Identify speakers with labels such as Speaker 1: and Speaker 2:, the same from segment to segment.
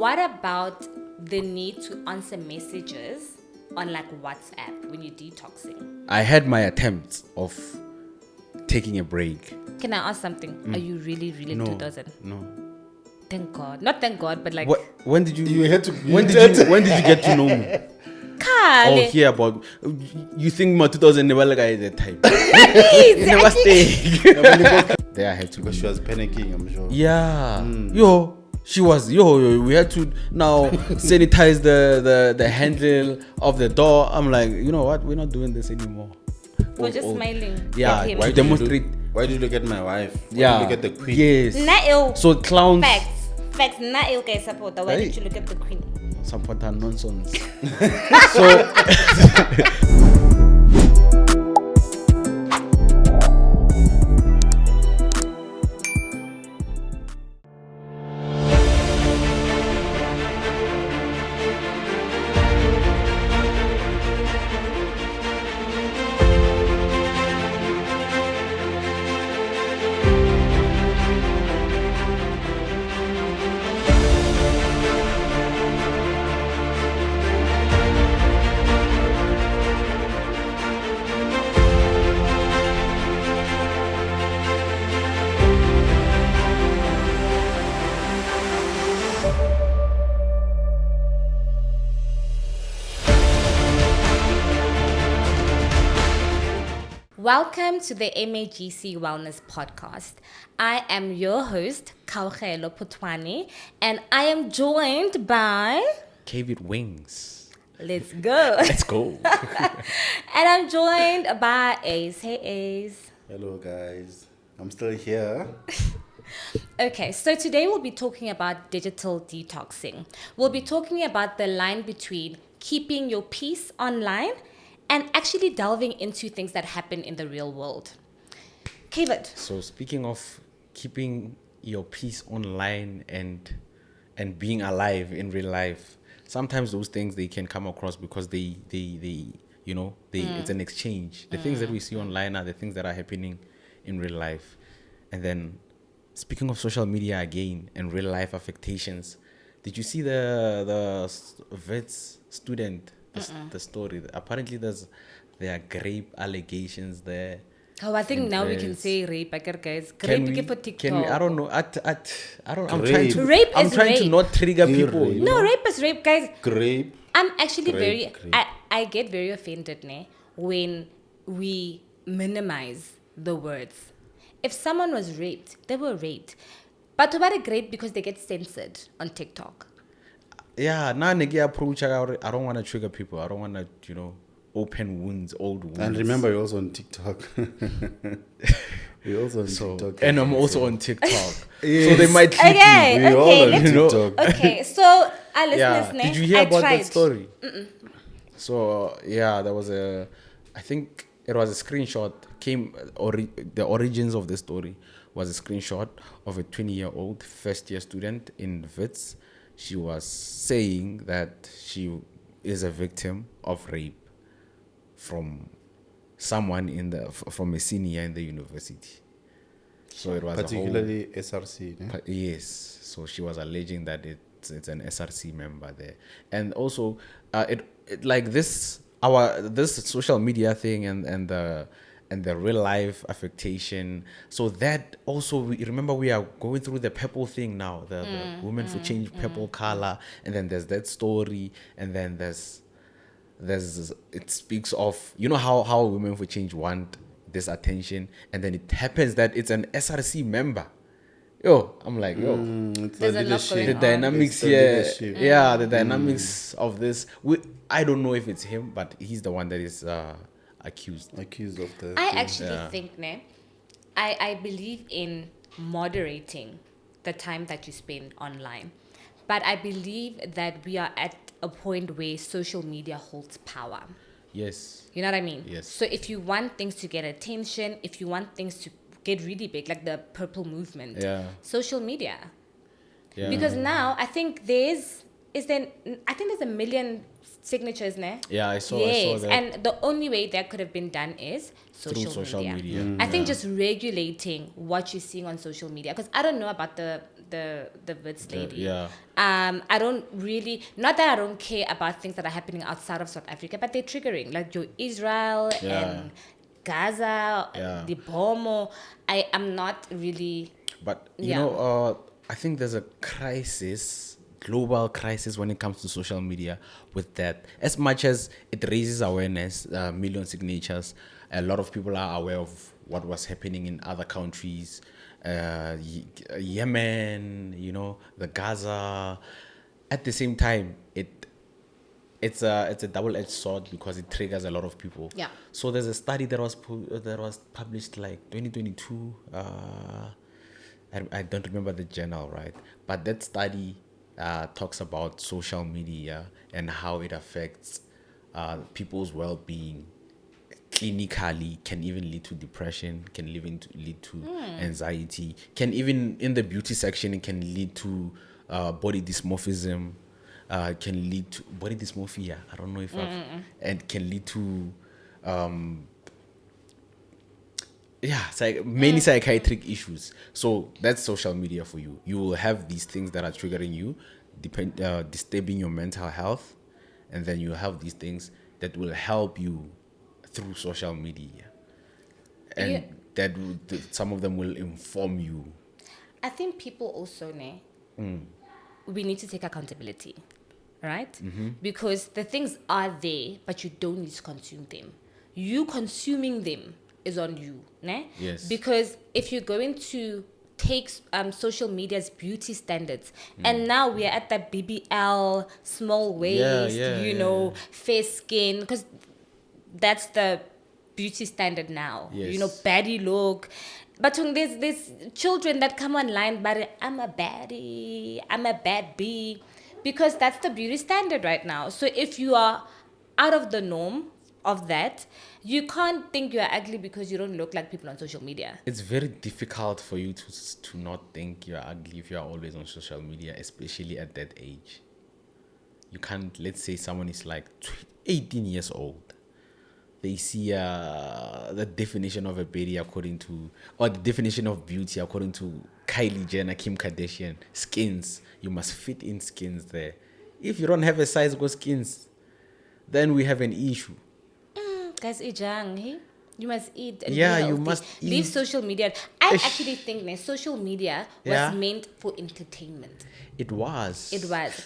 Speaker 1: what about the need to answer messages on like WhatsApp when you're detoxing?
Speaker 2: I had my attempts of taking a break.
Speaker 1: Can I ask something? Are you really 2000?
Speaker 2: No.
Speaker 1: Thank God. Not thank God, but like...
Speaker 2: When did you...
Speaker 3: You had to...
Speaker 2: When did you get to know me?
Speaker 1: Kale.
Speaker 2: Oh, here about... You think my 2000 never like I that type.
Speaker 1: Please,
Speaker 2: Never stay. There I had to...
Speaker 3: Because she was panicking, I'm sure.
Speaker 2: Yeah. Yo, she was... Yo, we had to now sanitize the handle of the door. I'm like, you know what? We're not doing this anymore.
Speaker 1: We're just smiling.
Speaker 2: Yeah,
Speaker 1: at him.
Speaker 2: to demonstrate...
Speaker 3: Why did you look at my wife? Why
Speaker 2: Yeah.
Speaker 3: did you look at the queen?
Speaker 2: Yes.
Speaker 1: Na-il.
Speaker 2: So clowns...
Speaker 1: Facts. Na-il kay support. Why did you look at the queen?
Speaker 2: Support her nonsense. So...
Speaker 1: Welcome to the MAGC Wellness Podcast. I am your host, Kgao Ace, and I am joined by...
Speaker 2: Kavid Wings.
Speaker 1: Let's go.
Speaker 2: Let's go.
Speaker 1: And I'm joined by Ace. Hey, Ace.
Speaker 3: Hello, guys. I'm still here.
Speaker 1: Okay, so today we'll be talking about digital detoxing. We'll be talking about the line between keeping your peace online and actually delving into things that happen in the real world. Kavid.
Speaker 2: So speaking of keeping your peace online and being alive in real life, sometimes those things they can come across because they it's an exchange. The things that we see online are the things that are happening in real life. And then speaking of social media again and real life affectations, did you see the Wits student? The story. Apparently, there are grape allegations there.
Speaker 1: Oh, I think now we can say rape. Guys,
Speaker 2: Can
Speaker 1: grape
Speaker 2: we,
Speaker 1: for TikTok.
Speaker 2: can we? I don't know. I don't. I'm
Speaker 3: Grape.
Speaker 2: trying to
Speaker 1: Rape.
Speaker 2: not trigger
Speaker 3: Dear
Speaker 2: people.
Speaker 3: rape.
Speaker 2: You know?
Speaker 1: No, rape is rape, guys.
Speaker 3: Grape.
Speaker 1: I'm actually
Speaker 3: Grape.
Speaker 1: I get very offended when we minimize the words. If someone was raped, they were raped. But about a grape because they get censored on TikTok.
Speaker 2: Yeah, now nigga approach. I don't want to trigger people. I don't want to, open wounds, old wounds.
Speaker 3: And remember, you're also on TikTok. We're also on TikTok.
Speaker 2: And I'm also on TikTok. So they might clip
Speaker 1: Okay,
Speaker 2: me.
Speaker 3: TikTok.
Speaker 1: Okay, so our listeners,
Speaker 2: Yeah. Did you hear about
Speaker 1: tried.
Speaker 2: that story? So there was I think it was a screenshot. The origins of the story was a screenshot of a 20-year-old first-year student in Wits. She was saying that she is a victim of rape from someone from a senior in the university. So it was
Speaker 3: particularly SRC.
Speaker 2: yes. So she was alleging that it's an SRC member there, and also this social media thing and the real life affectation. So that also, we are going through the purple thing now, the Women for Change purple color, and then there's that story, and then there's it speaks of, how Women for Change want this attention, and then it happens that it's an SRC member. I'm like,
Speaker 3: It's
Speaker 1: There's
Speaker 3: the
Speaker 1: a lot
Speaker 3: leadership.
Speaker 1: going
Speaker 2: the
Speaker 1: on.
Speaker 2: dynamics
Speaker 3: It's the
Speaker 2: here,
Speaker 3: leadership.
Speaker 2: the dynamics of this. I don't know if it's him, but he's the one that is accused.
Speaker 3: Accused of the
Speaker 1: I
Speaker 3: thing.
Speaker 1: actually think, I believe in moderating the time that you spend online. But I believe that we are at a point where social media holds power.
Speaker 2: Yes.
Speaker 1: You know what I mean?
Speaker 2: Yes.
Speaker 1: So if you want things to get attention, if you want things to get really big, like the purple movement,
Speaker 2: Yeah.
Speaker 1: social media.
Speaker 2: Yeah.
Speaker 1: Because now I think there's is there, I think there's 1 million signatures now.
Speaker 2: Yeah, I saw
Speaker 1: Yes,
Speaker 2: that
Speaker 1: and the only way that could have been done is
Speaker 2: through social media.
Speaker 1: I think just regulating what you're seeing on social media, because I don't know about the Wits lady.
Speaker 2: Yeah.
Speaker 1: I don't really, not that I don't care about things that are happening outside of South Africa, but they're triggering, like your Israel and Gaza,
Speaker 2: Yeah.
Speaker 1: the bomb. I am not really.
Speaker 2: But
Speaker 1: Yeah.
Speaker 2: I think there's a global crisis when it comes to social media with that. As much as it raises awareness, million signatures, a lot of people are aware of what was happening in other countries, Yemen, the Gaza. At the same time, it's a double-edged sword because it triggers a lot of people.
Speaker 1: Yeah.
Speaker 2: So there's a study that was published like 2022. I don't remember the journal, right? But that study talks about social media and how it affects people's well-being. Clinically, can even lead to depression, can even lead to anxiety, can even in the beauty section, it can lead to body dysmorphism, can lead to body dysmorphia. I don't know if and can lead to many psychiatric issues. So that's social media for you. You will have these things that are triggering you, disturbing your mental health, and then you have these things that will help you through social media, and some of them will inform you.
Speaker 1: I think people also we need to take accountability, right? Because the things are there, but you don't need to consume them. You consuming them is on you, ne?
Speaker 2: Yes.
Speaker 1: Because if you're going to take social media's beauty standards, and now we are at that BBL, small waist, fair skin, because that's the beauty standard now.
Speaker 2: Yes.
Speaker 1: Baddie look. But there's children that come online, but I'm a baddie, I'm a bad bee, because that's the beauty standard right now. So if you are out of the norm of that, you can't think you're ugly because you don't look like people on social media.
Speaker 2: It's very difficult for you to not think you're ugly if you're always on social media, especially at that age. You can't, let's say someone is like 18 years old. They see the definition of a baby or the definition of beauty according to Kylie Jenner, Kim Kardashian, skins. You must fit in skins there. If you don't have a size go skins, then we have an issue.
Speaker 1: Guys, you must eat. And
Speaker 2: Yeah,
Speaker 1: be
Speaker 2: you
Speaker 1: healthy.
Speaker 2: must
Speaker 1: Leave
Speaker 2: eat.
Speaker 1: social media. I actually think that social media was meant for entertainment.
Speaker 2: It was.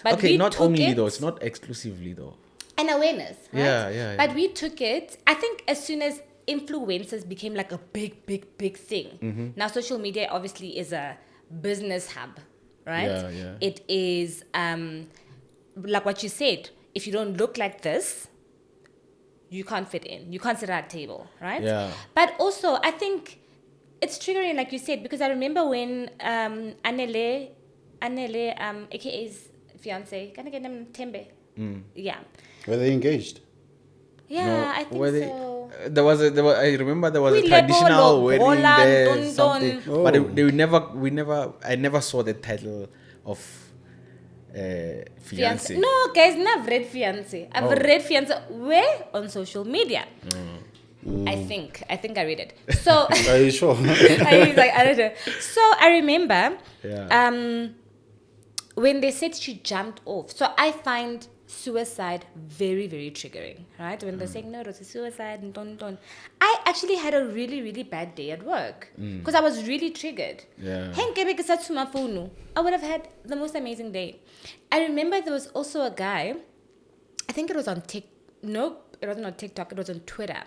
Speaker 1: But
Speaker 2: okay,
Speaker 1: we
Speaker 2: not
Speaker 1: took
Speaker 2: only
Speaker 1: it,
Speaker 2: though. It's not exclusively though.
Speaker 1: and awareness, right?
Speaker 2: Yeah.
Speaker 1: But we took it, I think, as soon as influencers became like a big thing. Now social media obviously is a business hub, right?
Speaker 2: Yeah.
Speaker 1: It is like what you said, if you don't look like this, you can't fit in. You can't sit at a table, right?
Speaker 2: Yeah.
Speaker 1: But also, I think it's triggering, like you said, because I remember when Anele, AKA's fiance, can I get him Tembe? Yeah.
Speaker 3: Were they engaged?
Speaker 1: Yeah, I think so.
Speaker 2: I remember there was
Speaker 1: We
Speaker 2: a traditional
Speaker 1: lebo,
Speaker 2: wedding
Speaker 1: lobola,
Speaker 2: there,
Speaker 1: dun,
Speaker 2: something.
Speaker 3: dun.
Speaker 2: But
Speaker 3: Oh.
Speaker 2: I never saw the title of fiance.
Speaker 1: No, guys, I've read fiance. I've read fiance where? On social media. I think I read it. So
Speaker 3: Are you sure?
Speaker 1: I don't know. So I remember
Speaker 2: Yeah.
Speaker 1: when they said she jumped off. So I find suicide very, very triggering, right? When they're saying, no, it was a suicide, and don't. I actually had a really, really bad day at work because I was really triggered.
Speaker 2: Yeah.
Speaker 1: I would have had the most amazing day. I remember there was also a guy, I think it was on Nope, it wasn't on TikTok, it was on Twitter.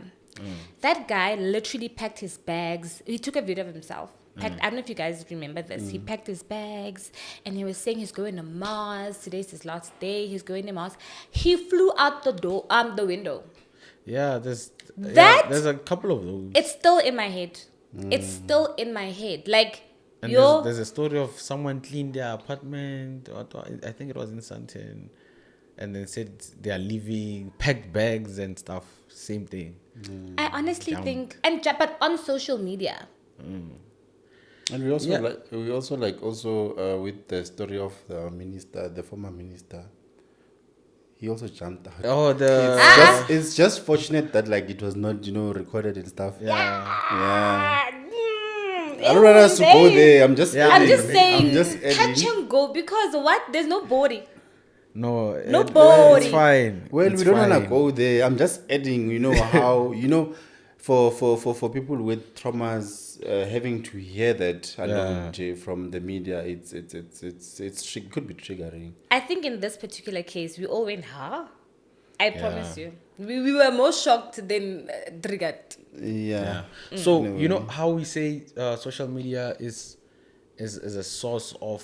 Speaker 1: That guy literally packed his bags. He took a video of himself. I don't know if you guys remember this. He packed his bags and he was saying he's going to Mars. Today's his last day. He's going to Mars. He flew out the window.
Speaker 2: Yeah, there's a couple of those.
Speaker 1: It's still in my head. It's still in my head. Like,
Speaker 2: And there's a story of someone cleaned their apartment. I think it was in Sandton. And then said they are leaving, packed bags and stuff. Same thing.
Speaker 1: I honestly think, but on social media.
Speaker 3: And we also with the story of the former minister, he also jumped out.
Speaker 2: Oh,
Speaker 3: It's just fortunate that like it was not, recorded and stuff.
Speaker 2: yeah.
Speaker 3: Yeah.
Speaker 1: Mm,
Speaker 3: I don't want us to go there. I'm just
Speaker 2: Yeah,
Speaker 1: I'm
Speaker 3: adding.
Speaker 1: just saying,
Speaker 3: I'm just
Speaker 1: touch
Speaker 3: adding.
Speaker 1: and go because what? There's no body.
Speaker 2: No,
Speaker 1: Nobody.
Speaker 2: it's fine.
Speaker 3: Well,
Speaker 2: It's
Speaker 3: we don't want to
Speaker 2: fine.
Speaker 3: go there. I'm just adding, how, for people with traumas, having to hear that alone from the media, it could be triggering.
Speaker 1: I think in this particular case, we all went, huh? I promise you. We were more shocked than triggered.
Speaker 3: Yeah.
Speaker 2: So
Speaker 3: In a
Speaker 2: you know
Speaker 3: way.
Speaker 2: how we say social media is a source of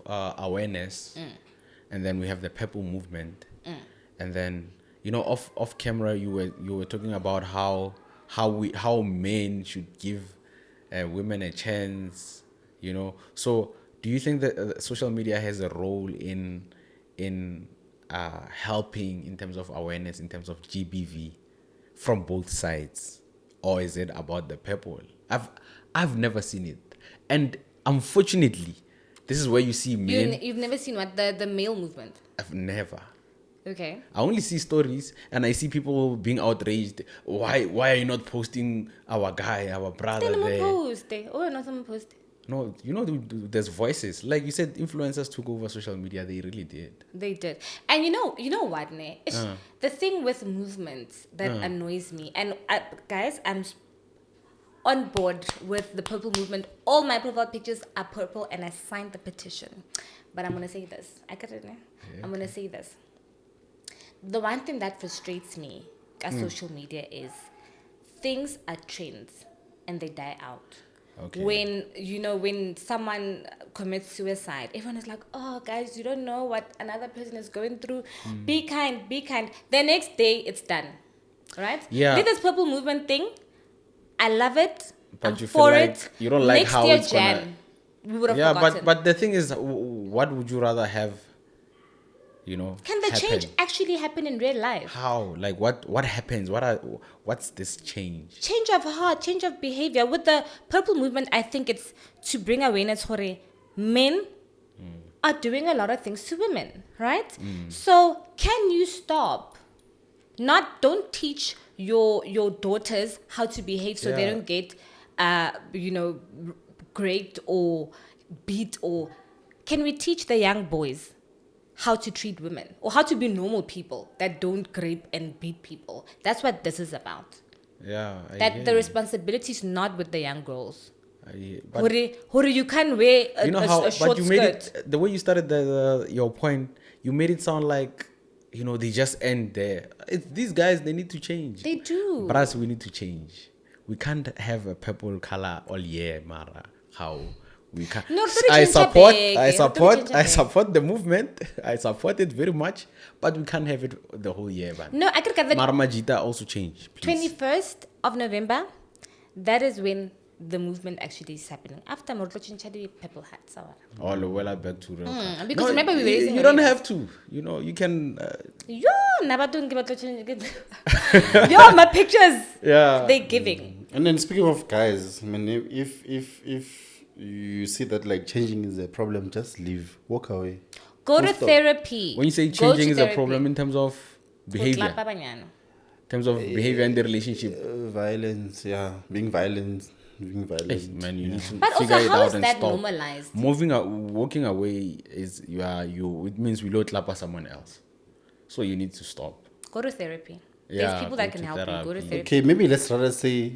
Speaker 2: awareness, and then we have the purple movement, and then off camera you were talking about how men should give women a chance, So do you think that social media has a role in helping in terms of awareness, in terms of GBV, from both sides, or is it about the people? I've never seen it, and unfortunately, this is where you see men.
Speaker 1: You've never seen what the male movement.
Speaker 2: I've never.
Speaker 1: Okay.
Speaker 2: I only see stories, and I see people being outraged. Why are you not posting our guy, our brother
Speaker 1: Then I'm
Speaker 2: there?
Speaker 1: post. Oh, not someone post.
Speaker 2: No, there's voices. Like you said, influencers took over social media. They really did.
Speaker 1: They did. And you know what, ne? The thing with movements that annoys me, and guys, I'm on board with the purple movement. All my profile pictures are purple, and I signed the petition. But I'm gonna say this. I'm gonna say this. The one thing that frustrates me at social media is things are trends and they die out.
Speaker 2: Okay.
Speaker 1: When someone commits suicide, everyone is like, oh guys, you don't know what another person is going through. Be kind. The next day it's done. Right?
Speaker 2: Yeah.
Speaker 1: Did this purple movement thing. I love it.
Speaker 2: But
Speaker 1: I'm
Speaker 2: you feel
Speaker 1: for
Speaker 2: like
Speaker 1: it.
Speaker 2: you don't like
Speaker 1: next
Speaker 2: how
Speaker 1: year,
Speaker 2: it's gonna-
Speaker 1: we would have
Speaker 2: Yeah,
Speaker 1: forgotten.
Speaker 2: but the thing is, what would you rather have?
Speaker 1: Can the
Speaker 2: happen?
Speaker 1: change actually happen in real life?
Speaker 2: How? Like what happens? What's this change?
Speaker 1: Change of heart, change of behavior. With the purple movement, I think it's to bring awareness for men are doing a lot of things to women, right? So can you stop? Don't teach your daughters how to behave so they
Speaker 2: Yeah.
Speaker 1: don't get raped or beat, or can we teach the young boys how to treat women or how to be normal people that don't rape and beat people? That's what this is about.
Speaker 2: Yeah.
Speaker 1: That the responsibility is not with the young girls.
Speaker 2: But
Speaker 1: Hore, you can't wear a short
Speaker 2: but you made
Speaker 1: skirt.
Speaker 2: it, the way you started your point, you made it sound like they just end there. These guys, they need to change.
Speaker 1: They do.
Speaker 2: But us, we need to change. We can't have a purple color all year, Mara. How? We can.
Speaker 1: No,
Speaker 2: I support
Speaker 1: I
Speaker 2: the movement. I support it very much, but we can't have it the whole year, man.
Speaker 1: No, I could get the
Speaker 2: Marmajita also change, please.
Speaker 1: 21st of November. That is when the movement actually is happening. After Morto Chinchadi purple hats.
Speaker 2: All well back to real.
Speaker 1: Because remember we were raising
Speaker 2: you don't
Speaker 1: awareness.
Speaker 2: have to. You can.
Speaker 1: Yo, Nabatun Yo, my pictures.
Speaker 2: Yeah.
Speaker 1: They giving.
Speaker 3: And then speaking of guys, I mean, if you see that like changing is a problem, just leave, walk away.
Speaker 1: Go to
Speaker 3: Full stop.
Speaker 2: When
Speaker 1: therapy.
Speaker 2: you say
Speaker 1: Go to
Speaker 2: changing is a
Speaker 1: therapy.
Speaker 2: problem in terms of behavior, in terms of behavior in the relationship,
Speaker 3: Violence, being violent,
Speaker 2: hey, man, you need to
Speaker 1: But also,
Speaker 2: figure it
Speaker 1: how
Speaker 2: out
Speaker 1: is
Speaker 2: and
Speaker 1: that
Speaker 2: stop.
Speaker 1: normalized?
Speaker 2: Walking away is it means we load lapa someone else, so you need to stop.
Speaker 1: Go to therapy.
Speaker 2: Yeah,
Speaker 1: There's people
Speaker 2: go
Speaker 1: that can
Speaker 2: to
Speaker 1: help you. Go to
Speaker 2: therapy.
Speaker 1: therapy.
Speaker 3: Okay, maybe let's rather say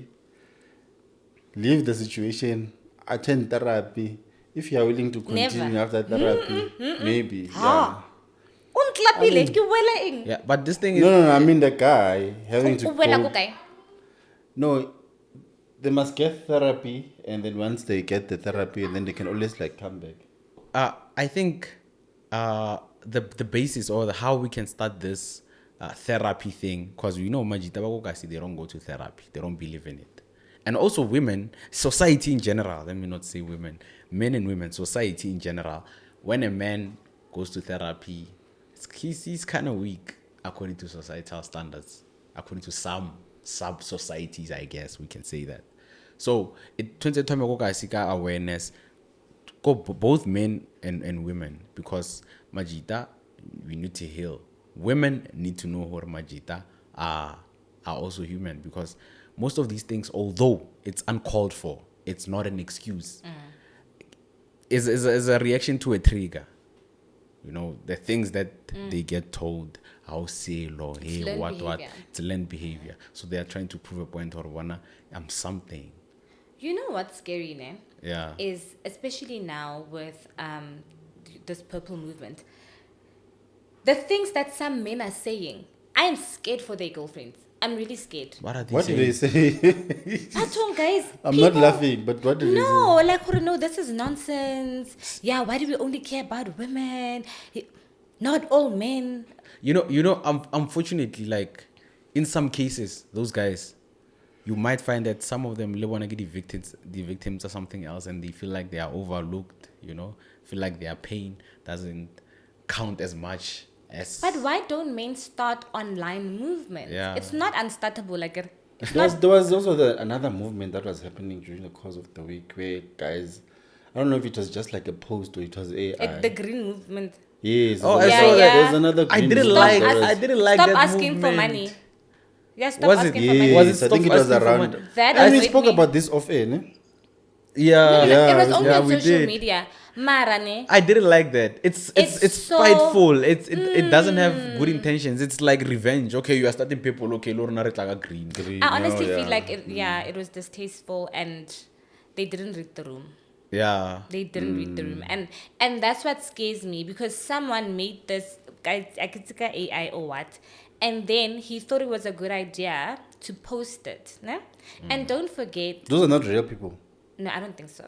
Speaker 3: leave the situation, attend therapy. If you are willing to continue
Speaker 1: Never.
Speaker 3: after therapy, maybe.
Speaker 1: Ha. Untlapile, ke wela eng?
Speaker 2: Yeah, but this thing
Speaker 3: Yeah.
Speaker 2: is
Speaker 3: No, I mean the guy having to
Speaker 1: O wela ko
Speaker 3: go.
Speaker 1: kae?
Speaker 3: No, they must get therapy, and then once they get the therapy, and then they can always like come back.
Speaker 2: I think the basis or how we can start this therapy thing, because Majita Bagokasi, they don't go to therapy, they don't believe in it. And also women, society in general, let me not say women, men and women, society in general, when a man goes to therapy, he's kind of weak according to societal standards, according to some sub-societies, I guess we can say that. So it turns out to awareness, both men and women, because Majita, we need to heal. women need to know hore majita are also human, because most of these things, although it's uncalled for, it's not an excuse. Is a reaction to a trigger. You know, the things that they get told, how say law, hey,
Speaker 1: learned
Speaker 2: what,
Speaker 1: behavior.
Speaker 2: it's learned behavior. So they are trying to prove a point, or wanna, I'm something.
Speaker 1: You know what's scary, ne?
Speaker 2: Yeah.
Speaker 1: Is especially now with this purple movement, the things that some men are saying, I am scared for their girlfriends. I'm really scared.
Speaker 2: What are they
Speaker 3: What
Speaker 2: saying?
Speaker 3: did they say?
Speaker 1: I told guys.
Speaker 3: I'm not laughing, but what did they say?
Speaker 1: No, like, no, this is nonsense. Yeah, why do we only care about women? Not all men.
Speaker 2: You know, unfortunately, like, in some cases, those guys, you might find that some of them want to get the victims of something else, and they feel like they are overlooked, you know, feel like their pain doesn't count as much as...
Speaker 1: But why don't men start online movements?
Speaker 2: Yeah.
Speaker 1: It's not unstartable. Like, it's
Speaker 3: There was also another movement that was happening during the course of the week where guys, I don't know if it was just like a post or it was AI.
Speaker 1: the green movement.
Speaker 3: Yes.
Speaker 2: Oh,
Speaker 3: there's
Speaker 2: I
Speaker 3: another-
Speaker 2: saw that.
Speaker 3: There's another.
Speaker 2: I
Speaker 3: green
Speaker 2: didn't
Speaker 3: movement
Speaker 2: like.
Speaker 3: that was-
Speaker 2: I didn't like
Speaker 1: Stop
Speaker 2: that
Speaker 1: asking
Speaker 2: movement.
Speaker 1: for money. Yeah, stop
Speaker 2: Was it?
Speaker 1: asking for money.
Speaker 3: Yes,
Speaker 2: Was it
Speaker 3: I
Speaker 2: stop
Speaker 3: think it was
Speaker 2: asking for
Speaker 3: around.
Speaker 2: money?
Speaker 1: That
Speaker 3: And we
Speaker 1: annoyed
Speaker 3: spoke
Speaker 1: me.
Speaker 3: about this off air, ne?
Speaker 2: Yeah,
Speaker 1: It was
Speaker 3: Yeah,
Speaker 1: only
Speaker 2: yeah,
Speaker 1: on
Speaker 2: we
Speaker 1: social
Speaker 2: did.
Speaker 1: media. Marane.
Speaker 2: I didn't like that. It's
Speaker 1: It's so-
Speaker 2: spiteful. It doesn't have good intentions. It's like revenge. Okay, you are starting people. Okay, Lorna like green.
Speaker 3: Green,
Speaker 1: I honestly
Speaker 3: yeah.
Speaker 1: feel like it was distasteful, and they didn't read the room.
Speaker 2: Yeah.
Speaker 1: They didn't read the room, and that's what scares me, because someone made this guy AI or what, and then he thought it was a good idea to post it, no? And don't forget,
Speaker 3: Those are not real people.
Speaker 1: no, I don't think so.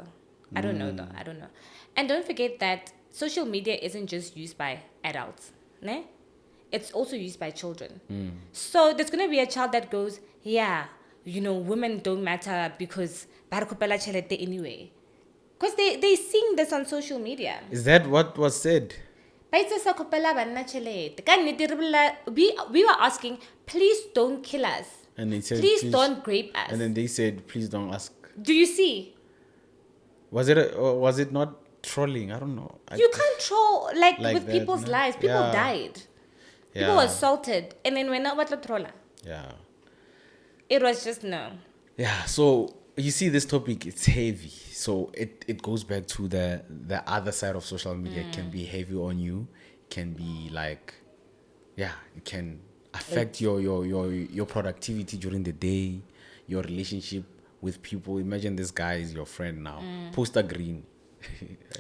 Speaker 1: I don't know though. I don't know. And don't forget that social media isn't just used by adults, ne? It's also used by children. So there's gonna be a child that goes, yeah, you know, women don't matter because barakopela chelete anyway. Because they sing this on social media.
Speaker 2: Is that what was said?
Speaker 1: Baitse sa kopela banna tjhelete. Ka nnete re bolela- We were asking, please don't kill us.
Speaker 2: And they said,
Speaker 1: Please don't grape us.
Speaker 2: And then they said, please don't ask.
Speaker 1: Do you see?
Speaker 2: Was it not trolling? I don't know.
Speaker 1: You can't troll like with
Speaker 2: that,
Speaker 1: people's
Speaker 2: no?
Speaker 1: lives. People
Speaker 2: Yeah.
Speaker 1: died. People were assaulted. And then we're not what trolla.
Speaker 2: Yeah.
Speaker 1: It was just no.
Speaker 2: Yeah, so you see this topic, it's heavy. So it goes back to the other side of social media. It can be heavy on you. It can be like, yeah, it can affect your productivity during the day, your relationship with people. Imagine this guy is your friend now. Poster green.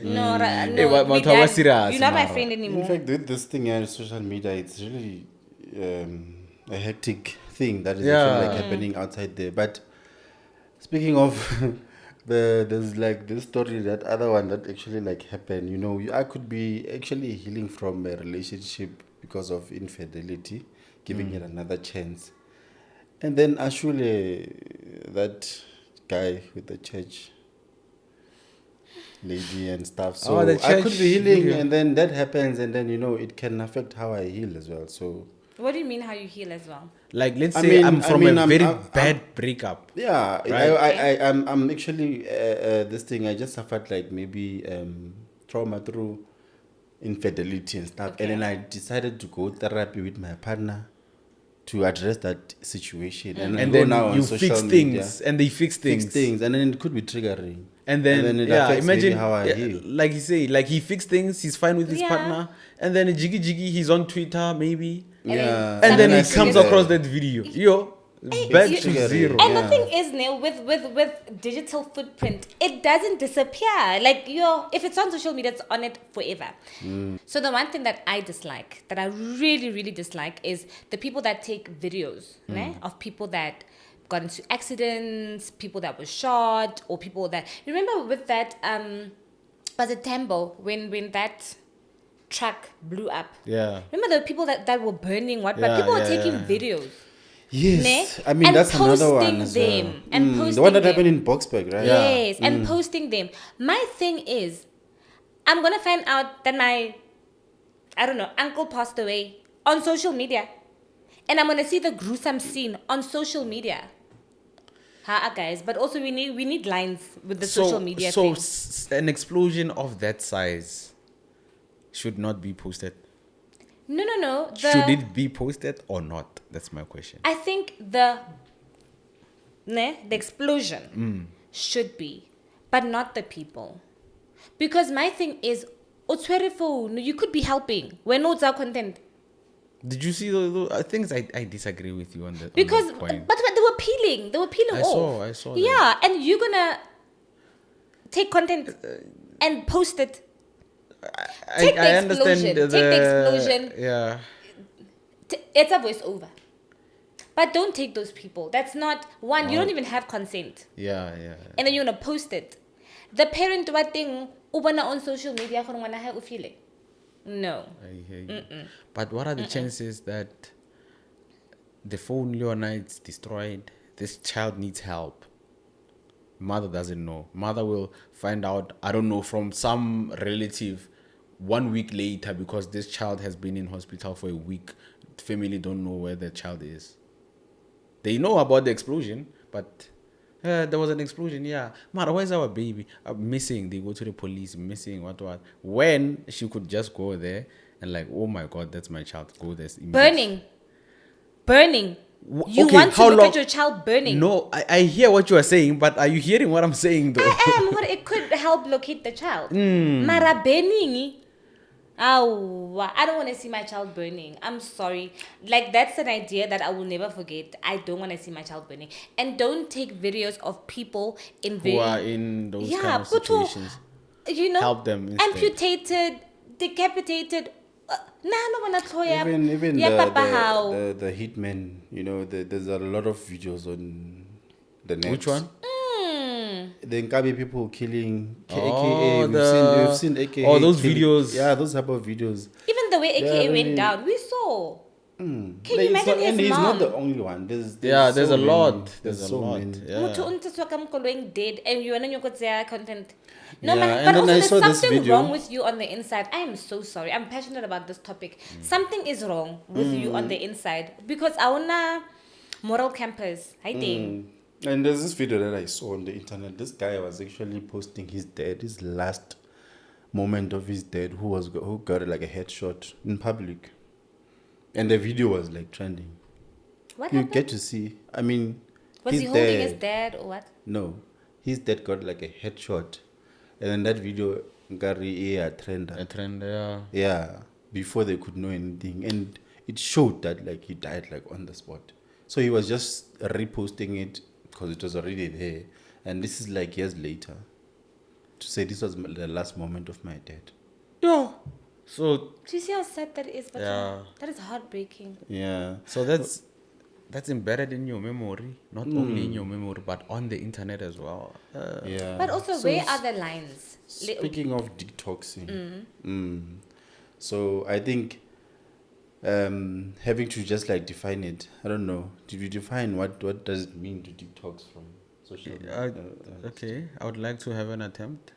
Speaker 1: No,
Speaker 2: Hey, what-
Speaker 1: we
Speaker 2: what
Speaker 1: done-
Speaker 2: was serious,
Speaker 1: You're not my
Speaker 2: Mara?
Speaker 1: friend
Speaker 3: In
Speaker 1: anymore.
Speaker 3: fact, with this thing on social media, it's really a hectic thing that is
Speaker 2: Yeah.
Speaker 3: actually like happening outside there. But speaking of there's like this story, that other one that actually like happened. You know, I could be actually healing from a relationship because of infidelity, giving it another chance, and then actually that guy with the church lady and stuff. So
Speaker 2: Oh, the
Speaker 3: I could
Speaker 2: church
Speaker 3: be healing,
Speaker 2: video.
Speaker 3: and then that happens, and then you know it can affect how I heal as well. So
Speaker 1: What do you mean how you heal as well?
Speaker 2: Like, let's
Speaker 3: I
Speaker 2: say
Speaker 3: mean-
Speaker 2: I'm
Speaker 3: I
Speaker 2: from
Speaker 3: mean,
Speaker 2: a
Speaker 3: I'm-
Speaker 2: very
Speaker 3: I'm-
Speaker 2: bad breakup.
Speaker 3: yeah,
Speaker 2: Right.
Speaker 3: I'm actually this thing. I just suffered like maybe trauma through infidelity and stuff,
Speaker 1: Okay.
Speaker 3: and then I decided to go therapy with my partner to address that situation. And, I
Speaker 2: And
Speaker 3: go
Speaker 2: then
Speaker 3: now on
Speaker 2: you
Speaker 3: social
Speaker 2: fix
Speaker 3: media,
Speaker 2: things, and they fix things.
Speaker 3: fix things, and then it could be triggering.
Speaker 2: And then,
Speaker 3: it
Speaker 2: yeah,
Speaker 3: affects
Speaker 2: imagine
Speaker 3: maybe how I
Speaker 2: yeah,
Speaker 3: heal.
Speaker 2: like you say, like he fixed things, he's fine with his
Speaker 1: Yeah.
Speaker 2: partner, and then jiggy jiggy, he's on Twitter maybe,
Speaker 1: then
Speaker 3: Yeah,
Speaker 2: and then
Speaker 1: Something
Speaker 2: he
Speaker 1: else
Speaker 2: comes
Speaker 1: together.
Speaker 2: across that video, yo, back
Speaker 1: you-
Speaker 2: to
Speaker 3: Triggering.
Speaker 2: zero.
Speaker 1: And
Speaker 3: Yeah.
Speaker 1: the thing is, Neil, with digital footprint, it doesn't disappear. Like, if it's on social media, it's on it forever. So the one thing that I dislike, that I really, really dislike, is the people that take videos ne, of people that got into accidents, people that were shot, or people that... Remember with that, was it Tambo, when that truck blew up?
Speaker 2: Yeah,
Speaker 1: Remember the people that were burning what? But
Speaker 2: Yeah,
Speaker 1: people were
Speaker 2: yeah,
Speaker 1: taking
Speaker 2: yeah.
Speaker 1: videos.
Speaker 3: Yes,
Speaker 1: Ne?
Speaker 3: I mean
Speaker 1: And
Speaker 3: that's another one
Speaker 1: posting
Speaker 3: as well.
Speaker 1: them, and
Speaker 3: the
Speaker 1: posting
Speaker 3: one that
Speaker 1: them.
Speaker 3: happened in Boxburg, right?
Speaker 2: Yeah.
Speaker 1: Yes, and posting them. My thing is, I'm gonna find out that my, I don't know, uncle passed away on social media, and I'm gonna see the gruesome scene on social media. Guys, but also we need lines with the social media
Speaker 2: so
Speaker 1: thing.
Speaker 2: an explosion of that size should not be posted.
Speaker 1: No.
Speaker 2: Should it be posted or not? That's my question.
Speaker 1: I think the explosion should be, but not the people. Because my thing is, otshwere phone, you could be helping when no content.
Speaker 2: Did you see those things? I disagree with you on that.
Speaker 1: Because,
Speaker 2: on that point.
Speaker 1: but they were peeling. They were peeling off.
Speaker 2: I saw that.
Speaker 1: Yeah, and you're gonna take content and post it. Take the explosion. Take the explosion.
Speaker 2: Yeah.
Speaker 1: It's a voiceover. But don't take those people. That's not one. You don't even have consent.
Speaker 2: Yeah.
Speaker 1: And then you're gonna post it. The parent what thing on social media for when I feel it. No.
Speaker 2: I hear you. But what are the chances that the phone Leonite's destroyed? This child needs help. Mother doesn't know. Mother will find out, I don't know, from some relative 1 week later because this child has been in hospital for a week. Family don't know where the child is. They know about the explosion, but there was an explosion, yeah. Mara, where's our baby? Missing. They go to the police, missing, what. When she could just go there and like, oh my God, that's my child. Go there.
Speaker 1: Burning. You
Speaker 2: Okay,
Speaker 1: want to
Speaker 2: how
Speaker 1: look
Speaker 2: long-
Speaker 1: at your child burning.
Speaker 2: No, I hear what you are saying, but are you hearing what I'm saying though?
Speaker 1: I am, but it could help locate the child. Mara burning. Oh, I don't want to see my child burning. I'm sorry. Like, that's an idea that I will never forget. I don't want to see my child burning. And don't take videos of people in
Speaker 2: Who are in those kind of
Speaker 1: but to,
Speaker 2: situations.
Speaker 1: help
Speaker 2: them instead.
Speaker 1: amputated, decapitated.
Speaker 3: Even
Speaker 1: how.
Speaker 3: the hitmen, there's a lot of videos on the net.
Speaker 2: Which one?
Speaker 3: The Nkabi people killing
Speaker 2: Oh,
Speaker 3: AKA. We've seen AKA.
Speaker 2: Oh, those
Speaker 3: killing-
Speaker 2: videos.
Speaker 3: Yeah, those type of videos.
Speaker 1: Even the way AKA
Speaker 3: Yeah,
Speaker 1: went
Speaker 3: really.
Speaker 1: down, we saw. Can you
Speaker 3: Like,
Speaker 1: imagine
Speaker 3: and
Speaker 1: his
Speaker 3: he's
Speaker 1: mom?
Speaker 3: not the only one. There's
Speaker 2: There's
Speaker 3: so
Speaker 2: a
Speaker 3: many.
Speaker 2: lot. There's a
Speaker 3: so
Speaker 2: lot.
Speaker 3: many.
Speaker 2: Yeah.
Speaker 1: Muthu untiswa kamkolweni dead and you wanna nyokotseya content. No,
Speaker 3: Yeah,
Speaker 1: man,
Speaker 3: and
Speaker 1: but
Speaker 3: then
Speaker 1: also
Speaker 3: I
Speaker 1: there's
Speaker 3: saw this
Speaker 1: something
Speaker 3: video.
Speaker 1: wrong with you on the inside. I am so sorry. I'm passionate about this topic. Something is wrong with you on the inside because our moral campus. I think.
Speaker 3: And there's this video that I saw on the internet. This guy was actually posting his last moment of his dad, who got like a headshot in public, and the video was like trending.
Speaker 1: What
Speaker 3: You
Speaker 1: happened?
Speaker 3: get to see. I mean,
Speaker 1: Was
Speaker 3: his
Speaker 1: he holding
Speaker 3: dad-
Speaker 1: his dad or what?
Speaker 3: No, his dad got like a headshot, and then that video got a trend.
Speaker 2: A trend, yeah.
Speaker 3: Yeah, before they could know anything, and it showed that like he died like on the spot. So he was just reposting it because it was already there, and this is like years later to say this was the last moment of my dad.
Speaker 2: Yeah. So
Speaker 1: Do you see how sad that is? But
Speaker 2: Yeah.
Speaker 1: that is heartbreaking.
Speaker 3: Yeah.
Speaker 2: that's embedded in your memory, not only in your memory, but on the internet as well.
Speaker 3: Yeah.
Speaker 1: But also,
Speaker 3: So
Speaker 1: where are the lines?
Speaker 3: Speaking of detoxing, so I think having to just like define it. I don't know. Did you define what does it mean to detox from social media?
Speaker 2: Okay, I would like to have an attempt.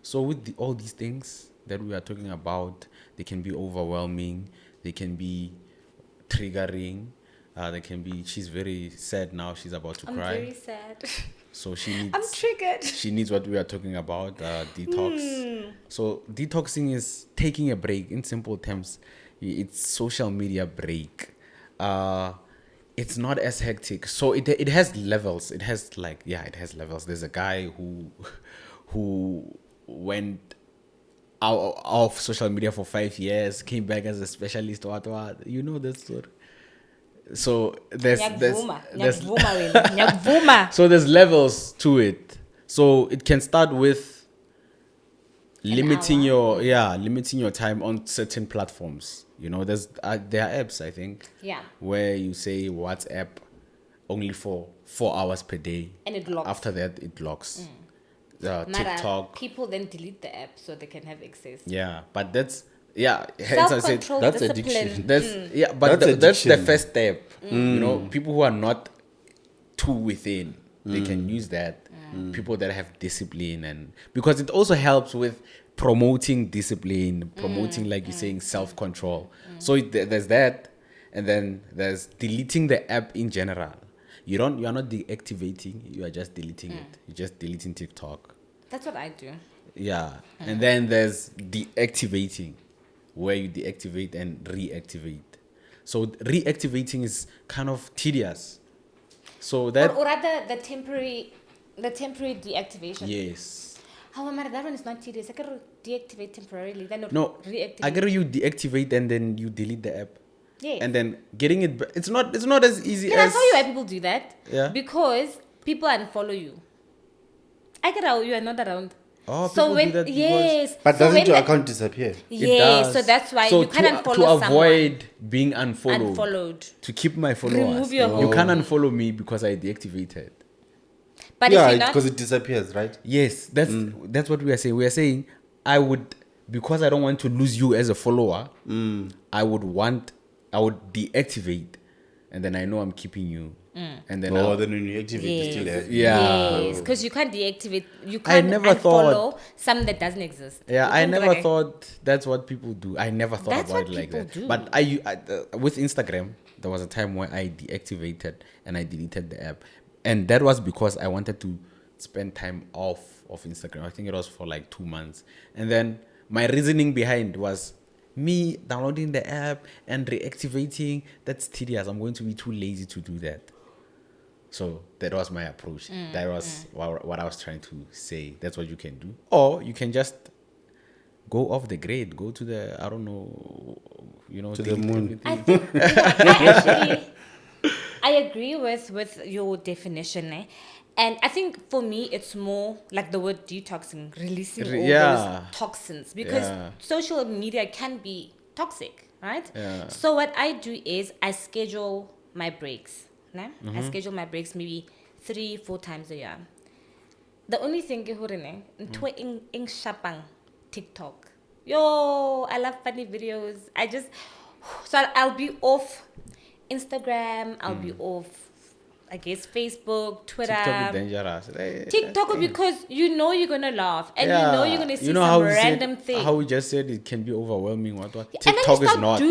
Speaker 2: So with all these things that we are talking about, they can be overwhelming, they can be triggering, they can be, she's very sad now, she's about to
Speaker 1: I'm
Speaker 2: cry.
Speaker 1: very sad.
Speaker 2: So she needs
Speaker 1: I'm triggered.
Speaker 2: she needs what we are talking about, detox. So detoxing is taking a break. In simple terms, it's social media break. It's not as hectic. So it has levels. It has levels. There's a guy who went out of social media for 5 years, came back as a specialist. What you know that story. So
Speaker 1: Nyakvuma.
Speaker 2: so there's levels to it. So it can start with limiting your time on certain platforms. There are apps, I think, where you say WhatsApp only for 4 hours per day,
Speaker 1: And it locks.
Speaker 2: After that it locks.
Speaker 1: Mara,
Speaker 2: TikTok,
Speaker 1: people then delete the app so they can have access.
Speaker 2: but that's as I said,
Speaker 1: Self-control,
Speaker 3: that's
Speaker 1: discipline.
Speaker 3: addiction.
Speaker 2: but
Speaker 3: That's
Speaker 2: that's the
Speaker 3: addiction.
Speaker 2: first step. People who are not too within, they can use that. People that have discipline, and because it also helps with promoting discipline, promoting, like you're saying, self-control. So there's that, and then there's deleting the app in general. You are not deactivating, you are just deleting it. You're just deleting TikTok.
Speaker 1: That's what I do.
Speaker 2: Yeah. And then there's deactivating, where you deactivate and reactivate. So reactivating is kind of tedious. So that
Speaker 1: or rather the temporary deactivation.
Speaker 2: yes.
Speaker 1: However, that one is not tedious. I can deactivate temporarily, then
Speaker 2: No,
Speaker 1: reactivate.
Speaker 2: I get you deactivate and then you delete the app.
Speaker 1: Yes.
Speaker 2: And then getting it back, it's not as easy
Speaker 1: Can
Speaker 2: as
Speaker 1: I tell you why people do that?
Speaker 2: Yeah.
Speaker 1: Because people unfollow you. I get how you are not around.
Speaker 2: Oh, people do that because-
Speaker 1: yes.
Speaker 3: But
Speaker 1: so
Speaker 3: doesn't
Speaker 1: when
Speaker 3: your
Speaker 1: the-
Speaker 3: account disappear?
Speaker 1: Yes, so that's why
Speaker 2: So
Speaker 1: you can't unfollow
Speaker 2: to avoid being
Speaker 1: someone.
Speaker 2: unfollowed,
Speaker 1: Unfollowed.
Speaker 2: to keep my followers.
Speaker 1: Remove your
Speaker 2: You
Speaker 1: home.
Speaker 2: can't unfollow me because I deactivated.
Speaker 1: But
Speaker 3: Yeah,
Speaker 1: if you're not,
Speaker 3: because it disappears, right?
Speaker 2: Yes, that's what we are saying. We are saying I would, because I don't want to lose you as a follower. I would deactivate, and then I know I'm keeping you, and then
Speaker 3: Or then when you activate, you still have.
Speaker 2: Yeah.
Speaker 1: yes, because you can't deactivate. You
Speaker 2: I
Speaker 1: can't
Speaker 2: never
Speaker 1: unfollow something that doesn't exist.
Speaker 2: Yeah,
Speaker 1: You
Speaker 2: I
Speaker 1: can't
Speaker 2: never
Speaker 1: like-
Speaker 2: thought that's what people do. I never thought
Speaker 1: That's
Speaker 2: about
Speaker 1: what
Speaker 2: it like
Speaker 1: people
Speaker 2: that.
Speaker 1: do.
Speaker 2: But with Instagram, there was a time where I deactivated and I deleted the app, and that was because I wanted to spend time off of Instagram. I think it was for like 2 months, and then my reasoning behind was me downloading the app and reactivating. That's tedious. I'm going to be too lazy to do that. So that was my approach. That was what I was trying to say. That's what you can do. Or you can just go off the grid. Go to the, I don't know,
Speaker 3: To the
Speaker 2: delete
Speaker 3: moon.
Speaker 1: I
Speaker 2: everything.
Speaker 1: think I actually I agree with your definition, and I think for me it's more like the word detoxing, releasing all
Speaker 2: Yeah.
Speaker 1: those toxins, because
Speaker 2: Yeah.
Speaker 1: social media can be toxic, right?
Speaker 2: Yeah.
Speaker 1: So what I do is I schedule my breaks. Né?
Speaker 2: Mm-hmm.
Speaker 1: I schedule my breaks maybe 3-4 times a year. The only thing ke hore ne ntho eng shapang TikTok. Yo, I love funny videos. So I'll be off Instagram, I'll be off, I guess, Facebook, Twitter.
Speaker 2: TikTok is dangerous.
Speaker 1: TikTok, because you know you're gonna laugh and you know you're gonna see some
Speaker 2: how we
Speaker 1: random
Speaker 2: said,
Speaker 1: thing.
Speaker 2: How we just said it can be overwhelming. What?
Speaker 1: And then you
Speaker 2: TikTok is
Speaker 1: start
Speaker 2: not.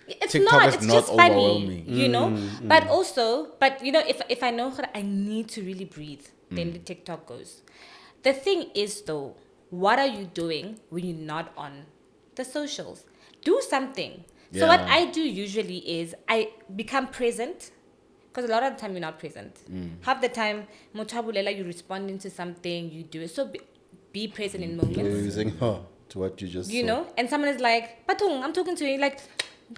Speaker 1: It's
Speaker 2: TikTok
Speaker 1: not.
Speaker 2: is
Speaker 1: It's
Speaker 2: not
Speaker 1: just funny,
Speaker 2: overwhelming.
Speaker 1: you know. But also, if I know that I need to really breathe, then the TikTok goes. The thing is, though, what are you doing when you're not on the socials? Do something. So what
Speaker 2: Yeah.
Speaker 1: I do usually is I become present, because a lot of the time you're not present. Half the time, motabulela, you're responding to something, you do it. So be present in moments.
Speaker 3: You're using to what you just
Speaker 1: You
Speaker 3: saw.
Speaker 1: know, and someone is like, Patong, I'm talking to you, like,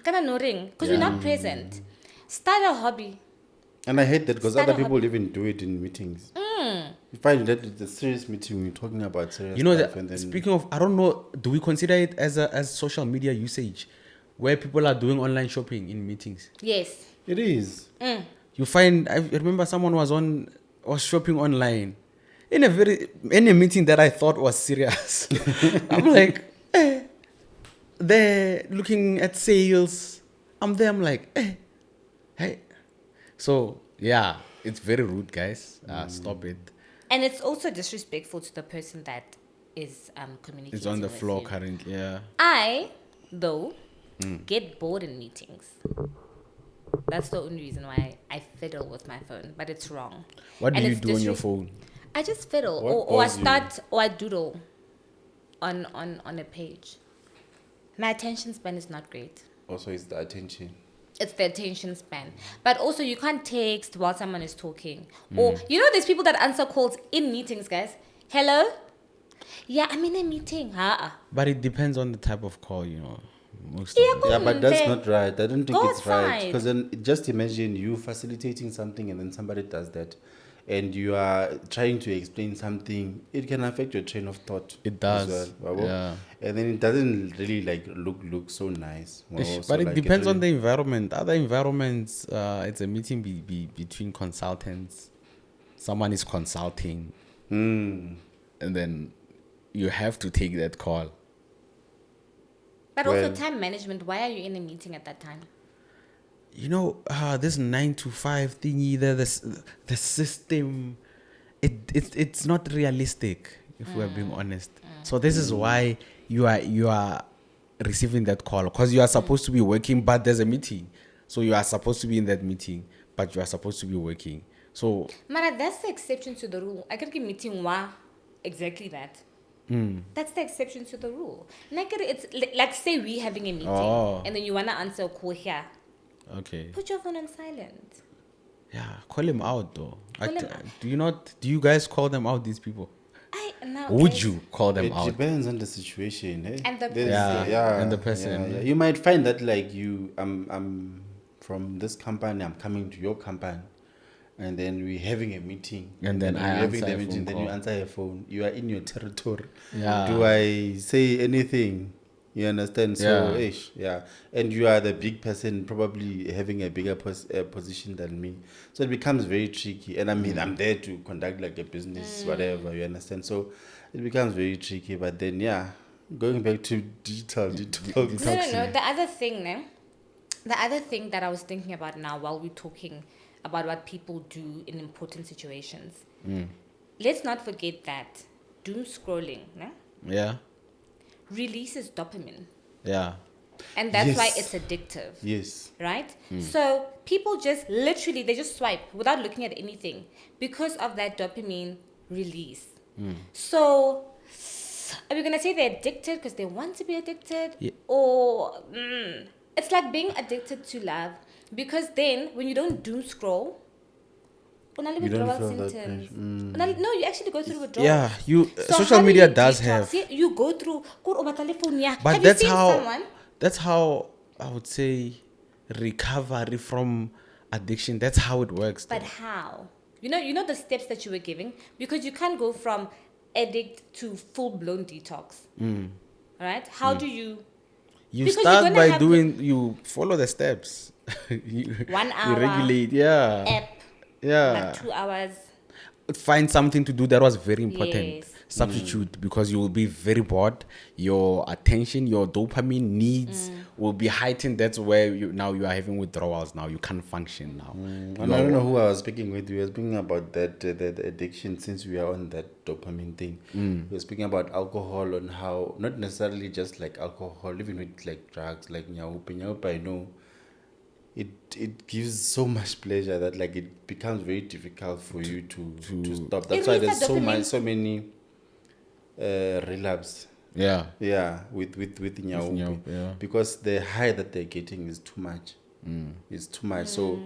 Speaker 1: kind no ring, because you're not present. Start a hobby.
Speaker 3: And I hate that because
Speaker 1: Start
Speaker 3: other
Speaker 1: a
Speaker 3: people even do it in meetings. You find that it's a serious meeting when you're talking about serious stuff. And then
Speaker 2: Speaking of, I don't know, do we consider it as social media usage, where people are doing online shopping in meetings?
Speaker 1: Yes.
Speaker 3: it is.
Speaker 2: You find, I remember someone was shopping online in a meeting that I thought was serious. I'm like, they're looking at sales. I'm there, I'm like, hey. So yeah, it's very rude, guys. Stop it.
Speaker 1: And it's also disrespectful to the person that is communicating.
Speaker 2: It's on the
Speaker 1: with
Speaker 2: floor
Speaker 1: you.
Speaker 2: currently, yeah.
Speaker 1: I, though, get bored in meetings. That's the only reason why I fiddle with my phone, but it's wrong.
Speaker 2: What do
Speaker 1: And
Speaker 2: you
Speaker 1: it's
Speaker 2: do on your phone?
Speaker 1: I just fiddle,
Speaker 3: What
Speaker 1: or I
Speaker 3: bores you?
Speaker 1: start, or I doodle on a page. My attention span is not great.
Speaker 3: Also, it's the attention.
Speaker 1: It's the attention span. But also, you can't text while someone is talking. Or, there's people that answer calls in meetings, guys. Hello? Yeah, I'm in a meeting.
Speaker 2: But it depends on the type of call, Most
Speaker 1: Yeah,
Speaker 2: of it.
Speaker 3: Yeah, but that's
Speaker 1: Then
Speaker 3: not right. I don't think
Speaker 1: go
Speaker 3: it's right.
Speaker 1: outside.
Speaker 3: Because then just imagine you facilitating something and then somebody does that. And you are trying to explain something. It can affect your train of thought.
Speaker 2: It does,
Speaker 3: as well.
Speaker 2: yeah.
Speaker 3: And then it doesn't really look so nice.
Speaker 2: But it depends on the environment. Other environments, it's a meeting between consultants. Someone is consulting, and then you have to take that call.
Speaker 1: But also,
Speaker 3: Well-
Speaker 1: time management. Why are you in a meeting at that time?
Speaker 2: This 9 to 5 thingy, the system, it's not realistic if we're being honest. So this is why you are receiving that call, because you are supposed to be working, but there's a meeting. So you are supposed to be in that meeting, but you are supposed to be working. So
Speaker 1: Mara, that's the exception to the rule. I can get meeting exactly that. That's the exception to the rule. It's like say we having a meeting
Speaker 2: Oh.
Speaker 1: and then you wanna answer a call here.
Speaker 2: Okay.
Speaker 1: Put your phone on silent.
Speaker 2: Yeah, call him out though.
Speaker 1: Call him out.
Speaker 2: Do you not? Do you guys call them out? These people?
Speaker 1: Would
Speaker 2: You call them
Speaker 3: It
Speaker 2: out?
Speaker 3: depends on the situation, eh?
Speaker 1: And the
Speaker 3: There's-
Speaker 1: person.
Speaker 2: Yeah, and the person,
Speaker 3: yeah.
Speaker 2: eh?
Speaker 3: You might find that like I'm from this company, I'm coming to your company, and then we're having a meeting.
Speaker 2: And then
Speaker 3: we're
Speaker 2: I
Speaker 3: having
Speaker 2: answer
Speaker 3: the
Speaker 2: a
Speaker 3: meeting,
Speaker 2: phone
Speaker 3: then you
Speaker 2: call.
Speaker 3: answer your phone. You are in your territory.
Speaker 2: Yeah.
Speaker 3: Do I say anything? You understand? So, yeah. And you are the big person, probably having a bigger position than me. So it becomes very tricky. And I mean, I'm there to conduct like a business, whatever. You understand? So it becomes very tricky. But then, yeah, going back to digital detox.
Speaker 1: No. The other thing, ne? The other thing that I was thinking about now while we're talking about what people do in important situations. Let's not forget that doom scrolling, ne?
Speaker 2: Yeah.
Speaker 1: Releases dopamine.
Speaker 2: Yeah.
Speaker 1: And that's why
Speaker 3: Yes.
Speaker 1: it's addictive.
Speaker 3: Yes.
Speaker 1: Right? So people just literally they just swipe without looking at anything because of that dopamine release. So are we gonna say they're addicted because they want to be addicted?
Speaker 2: Yeah.
Speaker 1: Or it's like being addicted to love. Because then when you don't doom scroll,
Speaker 3: You don't
Speaker 1: withdrawal
Speaker 3: feel that
Speaker 1: symptoms.
Speaker 3: pressure.
Speaker 1: No, you actually go through withdrawal.
Speaker 2: Yeah. You
Speaker 1: So
Speaker 2: social
Speaker 1: how do
Speaker 2: media
Speaker 1: you
Speaker 2: does
Speaker 1: detox?
Speaker 2: have.
Speaker 1: Yeah, you go through. But
Speaker 2: But
Speaker 1: have you seen someone?
Speaker 2: that's how I would say recovery from addiction. That's how it works.
Speaker 1: But
Speaker 2: though.
Speaker 1: how? You know the steps that you were giving because you can't go from addict to full blown detox. Right? How do you?
Speaker 2: You
Speaker 1: because you're
Speaker 2: start
Speaker 1: gonna
Speaker 2: by
Speaker 1: have
Speaker 2: doing. You follow the steps. you,
Speaker 1: 1 hour
Speaker 2: You regulate. Yeah.
Speaker 1: app,
Speaker 2: Yeah.
Speaker 1: like 2 hours.
Speaker 2: Find something to do that was very important.
Speaker 1: Yes.
Speaker 2: Substitute because you will be very bored. Your attention, your dopamine needs will be heightened. That's where you are having withdrawals. Now you can't function now.
Speaker 3: And I don't know who I was speaking with. We were speaking about that the addiction since we are on that dopamine thing. We were speaking about alcohol on how not necessarily just like alcohol, even with like drugs like nyaupa. I know it gives so much pleasure that like it becomes very difficult for you to stop. That's why
Speaker 1: releases
Speaker 3: there's
Speaker 1: dopamine.
Speaker 3: so many relapse.
Speaker 2: Yeah.
Speaker 3: Yeah, with nyaupa.
Speaker 2: Nyaupa, yeah.
Speaker 3: Because the high that they're getting is too much. It's too much. So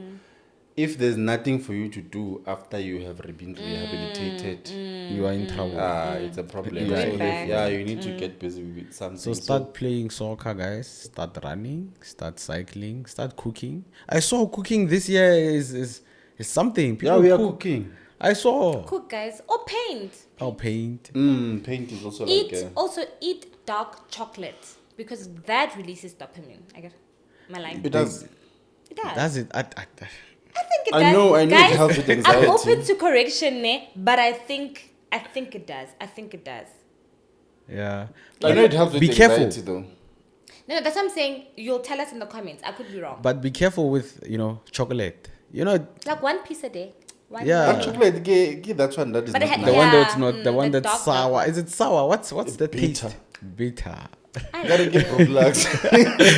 Speaker 3: if there's nothing for you to do after you have been rehabilitated,
Speaker 2: You are in trouble.
Speaker 3: it's a problem.
Speaker 2: Going
Speaker 3: So,
Speaker 1: back.
Speaker 3: yeah, you need to get busy with something.
Speaker 2: So start playing soccer, guys. Start running. Start cycling. Start cooking. I saw cooking this year is something.
Speaker 3: yeah,
Speaker 2: People
Speaker 3: we are
Speaker 2: cook.
Speaker 3: cooking.
Speaker 2: I saw.
Speaker 1: Cook, guys, or paint.
Speaker 2: How paint.
Speaker 3: Paint is also
Speaker 1: Eat dark chocolate because that releases dopamine. I get my line.
Speaker 3: it does.
Speaker 1: It does.
Speaker 2: Does it?
Speaker 1: I think it
Speaker 3: I
Speaker 1: does.
Speaker 3: know it
Speaker 1: Guys,
Speaker 3: helps with
Speaker 1: I'm
Speaker 3: anxiety.
Speaker 1: open to correction, ne? But I think it does. I think it does.
Speaker 2: Yeah.
Speaker 3: I know it helps with
Speaker 2: Be careful.
Speaker 3: anxiety though.
Speaker 1: No, that's what I'm saying. You'll tell us in the comments. I could be wrong.
Speaker 2: But be careful with chocolate. You know
Speaker 1: Like 1 piece a day. One
Speaker 2: Yeah.
Speaker 3: But chocolate, give that one that is
Speaker 1: But
Speaker 3: not
Speaker 1: it had-
Speaker 3: nice.
Speaker 2: the one
Speaker 1: Yeah,
Speaker 2: that's not the one
Speaker 1: the
Speaker 2: that's
Speaker 1: dark
Speaker 2: sour.
Speaker 1: one.
Speaker 2: Is it sour? What's the
Speaker 3: bitter.
Speaker 2: taste? Bitter.
Speaker 1: I
Speaker 3: Gotta get relaxed.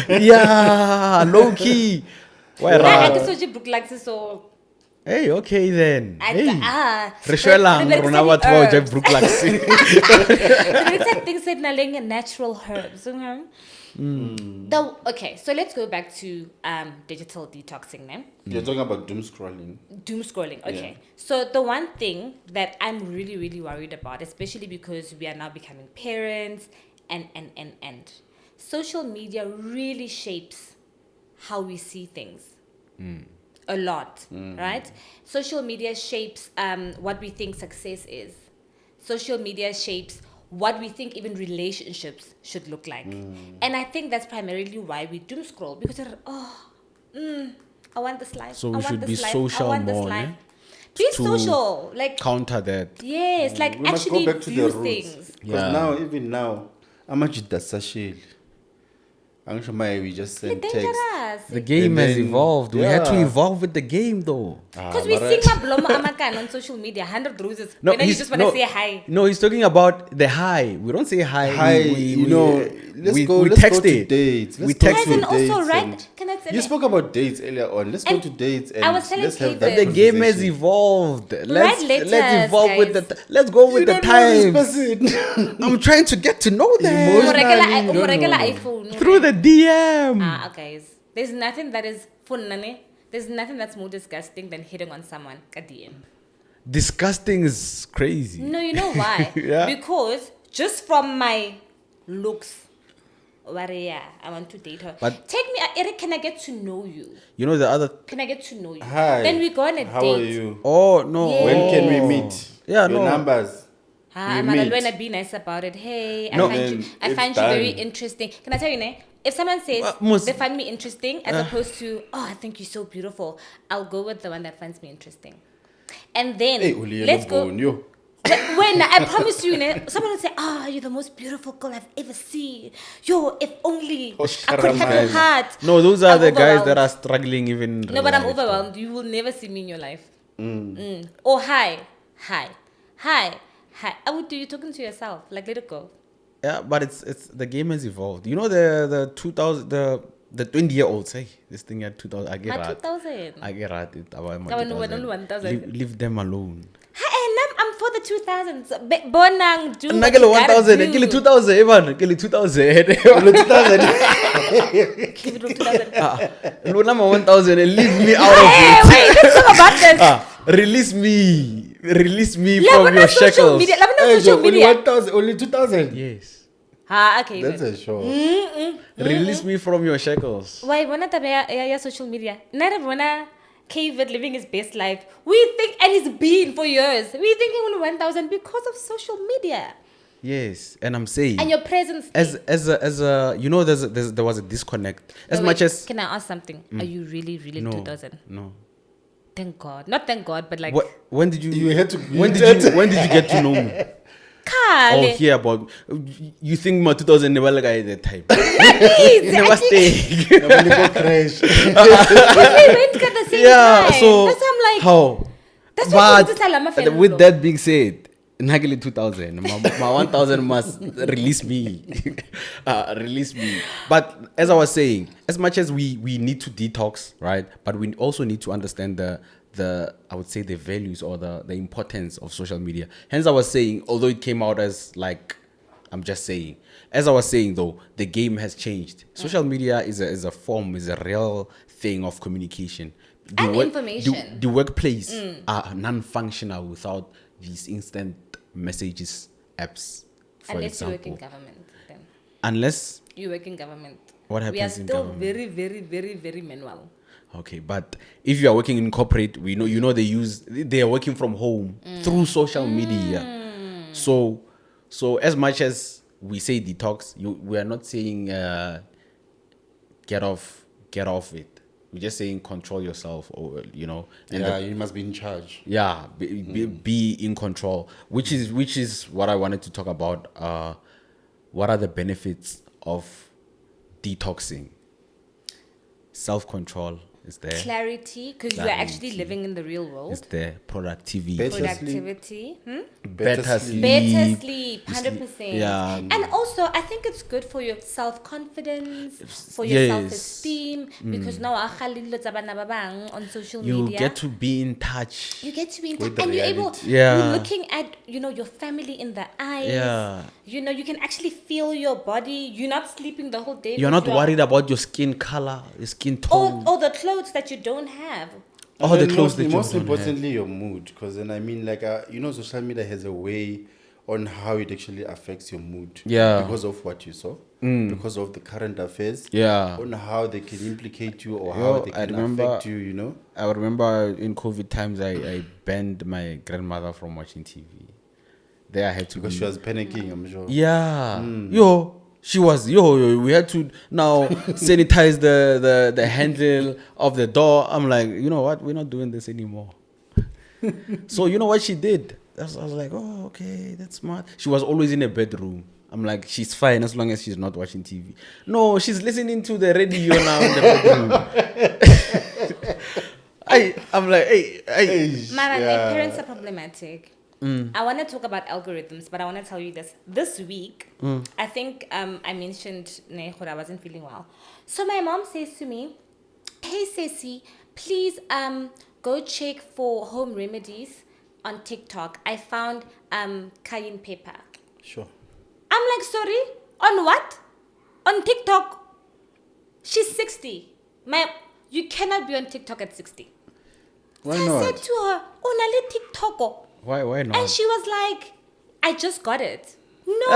Speaker 2: Yeah, low key. Why
Speaker 1: I
Speaker 2: ra-
Speaker 1: guess what you book like so.
Speaker 2: Hey, okay then. Hey. Re
Speaker 1: Re
Speaker 2: shwelang rona batho ba o ja Brook Laxi.
Speaker 1: Things that are natural herbs. Okay, so let's go back to digital detoxing then.
Speaker 3: You're talking about doom scrolling.
Speaker 1: Doom scrolling. Okay.
Speaker 3: Yeah.
Speaker 1: So the one thing that I'm really, really worried about, especially because we are now becoming parents and social media really shapes how we see things. A lot, right? Social media shapes what we think success is. Social media shapes what we think even relationships should look like. And I think that's primarily why we doom scroll because I want this life.
Speaker 2: So we
Speaker 1: I want
Speaker 2: should
Speaker 1: this
Speaker 2: be
Speaker 1: life.
Speaker 2: social
Speaker 1: I want this
Speaker 2: more,
Speaker 1: life.
Speaker 2: ne?
Speaker 1: Be
Speaker 2: To
Speaker 1: social. Like
Speaker 2: Counter that.
Speaker 1: yes, like
Speaker 3: We must
Speaker 1: actually
Speaker 3: go back to
Speaker 1: view
Speaker 3: the roots.
Speaker 1: things.
Speaker 3: Because
Speaker 2: Yeah.
Speaker 3: now, even now, how much is that sashel? I'm sure we just
Speaker 1: It's
Speaker 3: send text.
Speaker 1: dangerous.
Speaker 2: The game
Speaker 3: And
Speaker 2: has
Speaker 3: then-
Speaker 2: evolved. We had to
Speaker 3: yeah.
Speaker 2: evolve with the game, though.
Speaker 1: Because we sing Mablomo Amakan on social media, 100 roses.
Speaker 2: No,
Speaker 1: When you
Speaker 2: he's-
Speaker 1: just want to
Speaker 2: no,
Speaker 1: say hi.
Speaker 2: No, he's talking about the high. We don't say hi.
Speaker 3: Hi,
Speaker 2: we,
Speaker 3: let's
Speaker 2: we,
Speaker 3: go.
Speaker 2: We
Speaker 3: Let's go
Speaker 2: text
Speaker 3: to
Speaker 2: it.
Speaker 3: dates.
Speaker 2: We
Speaker 3: Let's go
Speaker 2: text
Speaker 3: to
Speaker 1: Guys, and
Speaker 2: it.
Speaker 1: also,
Speaker 3: dates
Speaker 1: right?
Speaker 3: and-
Speaker 1: Can I tell
Speaker 3: You
Speaker 1: you?
Speaker 3: spoke about dates earlier on. Let's go
Speaker 1: And
Speaker 3: to dates and
Speaker 1: I was telling
Speaker 3: let's have
Speaker 1: Kate
Speaker 3: that
Speaker 2: The game has
Speaker 3: conversation.
Speaker 2: evolved. Let's
Speaker 1: letters,
Speaker 2: evolve with
Speaker 1: guys.
Speaker 2: the. Let's go with
Speaker 3: You
Speaker 2: the
Speaker 3: don't know
Speaker 2: times.
Speaker 3: this person.
Speaker 2: I'm trying to get to know them
Speaker 3: Emotionally,
Speaker 1: Regular
Speaker 3: you don't
Speaker 1: regular
Speaker 3: know.
Speaker 1: iPhone.
Speaker 2: through the DM.
Speaker 1: Guys. There's nothing that is funny. There's nothing that's more disgusting than hitting on someone at the end.
Speaker 2: Disgusting is crazy.
Speaker 1: No, you know why?
Speaker 2: Yeah.
Speaker 1: Because just from my looks, I want to date her.
Speaker 2: But-
Speaker 1: Take me, Eric, can I get to know you?
Speaker 2: You know the other.
Speaker 1: Can I get to know you?
Speaker 3: Hi.
Speaker 1: Then we go on a
Speaker 3: How
Speaker 1: date.
Speaker 3: are you?
Speaker 2: Oh no.
Speaker 1: Yeah.
Speaker 3: When can we meet?
Speaker 2: Yeah,
Speaker 3: Your
Speaker 2: no.
Speaker 3: numbers.
Speaker 1: Ah,
Speaker 3: We
Speaker 1: I'm
Speaker 3: meet.
Speaker 1: going to be nice about it. Hey,
Speaker 2: No.
Speaker 1: I
Speaker 3: Then
Speaker 1: find
Speaker 3: it's
Speaker 1: you very
Speaker 3: done.
Speaker 1: interesting. Can I tell you, if someone says
Speaker 2: Most-
Speaker 1: they find me interesting as opposed to, oh, I think you're so beautiful, I'll go with the one that finds me interesting. And then
Speaker 3: Hey, Uli,
Speaker 1: let's go.
Speaker 3: Yo.
Speaker 1: When I promise you, someone will say, "Ah, you're the most beautiful girl I've ever seen. Yo, if only I could have your heart."
Speaker 2: No, those are
Speaker 1: I'm
Speaker 2: the guys that
Speaker 1: overwhelmed.
Speaker 2: are struggling even. in
Speaker 1: No, but I'm
Speaker 2: life, though.
Speaker 1: overwhelmed. You will never see me in your life. Oh, hi. Do you talking to yourself? Like, let it go.
Speaker 2: Yeah, but it's the game has evolved. You know the 2000 the 20-year-olds. Hey, this thing at 2000. I get
Speaker 1: My
Speaker 2: it.
Speaker 1: 2000.
Speaker 2: I get it. About my
Speaker 1: Kawan, wena
Speaker 2: 2000.
Speaker 1: 1000.
Speaker 2: Leave them alone.
Speaker 1: Hey, I'm for the 2000s. Bonang, do what
Speaker 2: Nagel
Speaker 1: you gotta
Speaker 2: 1000.
Speaker 1: do.
Speaker 2: Kill 2000. Evan. Kill 2000.
Speaker 1: Give it to 2000.
Speaker 2: Luna 1000 and leave me out of
Speaker 1: Hey,
Speaker 2: it.
Speaker 1: wait, let's talk about this.
Speaker 2: Release me. Release me
Speaker 1: Love
Speaker 2: from
Speaker 1: on
Speaker 2: your
Speaker 1: social
Speaker 2: shackles.
Speaker 1: media. Love on
Speaker 3: Hey,
Speaker 1: social
Speaker 3: only
Speaker 1: media.
Speaker 3: 1,000, only 2,000.
Speaker 2: Yes.
Speaker 1: Okay.
Speaker 3: That's
Speaker 1: man.
Speaker 3: a show.
Speaker 2: Release me from your shackles.
Speaker 1: Why wanna tabe social media? Never wanna Kavid living his best life. We think, and he's been for years. We think he won 1,000 because of social media
Speaker 2: Yes, and I'm saying
Speaker 1: and your presence.
Speaker 2: as a you know there was a disconnect as
Speaker 1: No,
Speaker 2: much
Speaker 1: wait,
Speaker 2: as
Speaker 1: can I ask something? Are you really
Speaker 2: no
Speaker 1: 2,000?
Speaker 2: no
Speaker 1: Thank God, not thank God, but like
Speaker 2: when did you
Speaker 3: You had to-
Speaker 2: when did you get to know me
Speaker 1: Kale.
Speaker 2: or hear about you think my 2000 never like I that time
Speaker 1: Please,
Speaker 2: never
Speaker 1: I think-
Speaker 2: stay
Speaker 3: Nobody go crash.
Speaker 1: we went at the same
Speaker 2: yeah
Speaker 1: time.
Speaker 2: so
Speaker 1: That's why I'm like,
Speaker 2: how
Speaker 1: that's why
Speaker 2: but
Speaker 1: people just tell Amafelo.
Speaker 2: with that being said Nagili 2000 my 1000 must release me release me but as I was saying as much as we need to detox right but we also need to understand the I would say the values or the importance of social media hence I was saying although it came out as like I'm just saying as I was saying though the game has changed social media is a form is a real thing of communication
Speaker 1: And
Speaker 2: work-
Speaker 1: information.
Speaker 2: the workplace are non-functional without these instant messages apps for
Speaker 1: Unless you work in
Speaker 2: example
Speaker 1: government, then
Speaker 2: unless
Speaker 1: you work in government.
Speaker 2: What
Speaker 1: We are
Speaker 2: happens in
Speaker 1: still
Speaker 2: government?
Speaker 1: very, very, very, very manual.
Speaker 2: okay but if you are working in corporate we know they are working from home through social media so as much as we say detox we are not saying get off it we're just saying control yourself or and
Speaker 3: Yeah, you must be in charge.
Speaker 2: yeah be in control which is what I wanted to talk about what are the benefits of detoxing self-control is there
Speaker 1: Clarity, because you are actually living in the real world.
Speaker 2: is there productivity
Speaker 3: Better
Speaker 1: Productivity.
Speaker 2: better
Speaker 3: sleep.
Speaker 1: Better sleep, 100%.
Speaker 2: yeah.
Speaker 1: And also, I think it's good for your self-confidence, for your
Speaker 2: Yes.
Speaker 1: self-esteem, because now on social
Speaker 2: you
Speaker 1: media.
Speaker 2: get to be in touch
Speaker 1: You get to be in
Speaker 3: With
Speaker 1: touch,
Speaker 3: the
Speaker 1: and you're able.
Speaker 3: reality.
Speaker 2: Yeah.
Speaker 1: You're looking at your family in the eyes.
Speaker 2: Yeah.
Speaker 1: You can actually feel your body. You're not sleeping the whole day.
Speaker 2: you're
Speaker 1: because
Speaker 2: not worried about your skin color your skin tone
Speaker 1: all the clothes that you don't have.
Speaker 2: all
Speaker 3: And
Speaker 2: the
Speaker 3: then
Speaker 2: clothes that you
Speaker 3: most
Speaker 2: don't have.
Speaker 3: importantly, your mood. Because then, I mean, like, social media has a way on how it actually affects your mood.
Speaker 2: Yeah.
Speaker 3: Because of what you saw. Because of the current affairs.
Speaker 2: Yeah.
Speaker 3: On how they can implicate you or
Speaker 2: Yo,
Speaker 3: how they
Speaker 2: I
Speaker 3: can
Speaker 2: remember-
Speaker 3: affect you,
Speaker 2: I remember in COVID times I banned my grandmother from watching TV. There I had to
Speaker 3: Because
Speaker 2: be,
Speaker 3: she was panicking, I'm sure.
Speaker 2: yeah. We had to now sanitize the handle of the door. I'm like, you know what? We're not doing this anymore. So you know what she did? I was like, oh, okay, that's smart. She was always in a bedroom. I'm like, she's fine as long as she's not watching TV. No, she's listening to the radio now in the bedroom. I'm like, hey.
Speaker 1: Man, my parents are problematic. I want to talk about algorithms, but I want to tell you this. This week, I think I mentioned I wasn't feeling well. So my mom says to me, "Hey, Ceci, please go check for home remedies on TikTok. I found cayenne pepper."
Speaker 3: Sure.
Speaker 1: I'm like, sorry? On what? On TikTok? She's 60. You cannot be on TikTok at 60.
Speaker 3: Why
Speaker 1: So
Speaker 3: not?
Speaker 1: I said to her, "Onale TikTok."
Speaker 2: Why not?
Speaker 1: And she was like, "I just got it." No.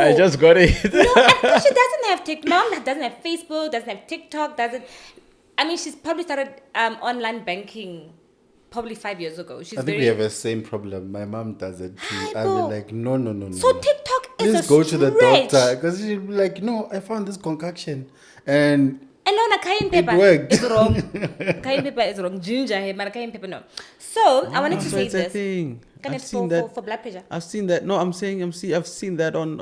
Speaker 2: I just got it.
Speaker 1: No, and she doesn't have TikTok. Mom doesn't have Facebook, doesn't have TikTok, she's probably started online banking probably 5 years ago.
Speaker 3: I think we have the same problem. My mom does it too. I'll be like, no.
Speaker 1: So TikTok is
Speaker 3: Please
Speaker 1: a
Speaker 3: go to the
Speaker 1: stretch.
Speaker 3: doctor. Because she'll be like, no, I found this concoction. And
Speaker 1: And no, cayenne pepper
Speaker 3: worked.
Speaker 1: is wrong. Cayenne pepper is wrong. Ginger, but cayenne pepper no. So I wanted to
Speaker 2: So
Speaker 1: say
Speaker 2: it's a
Speaker 1: this.
Speaker 2: thing.
Speaker 1: Can
Speaker 2: I've
Speaker 1: it
Speaker 2: seen
Speaker 1: for
Speaker 2: that.
Speaker 1: blood pressure?
Speaker 2: I've seen that. No, I've seen that on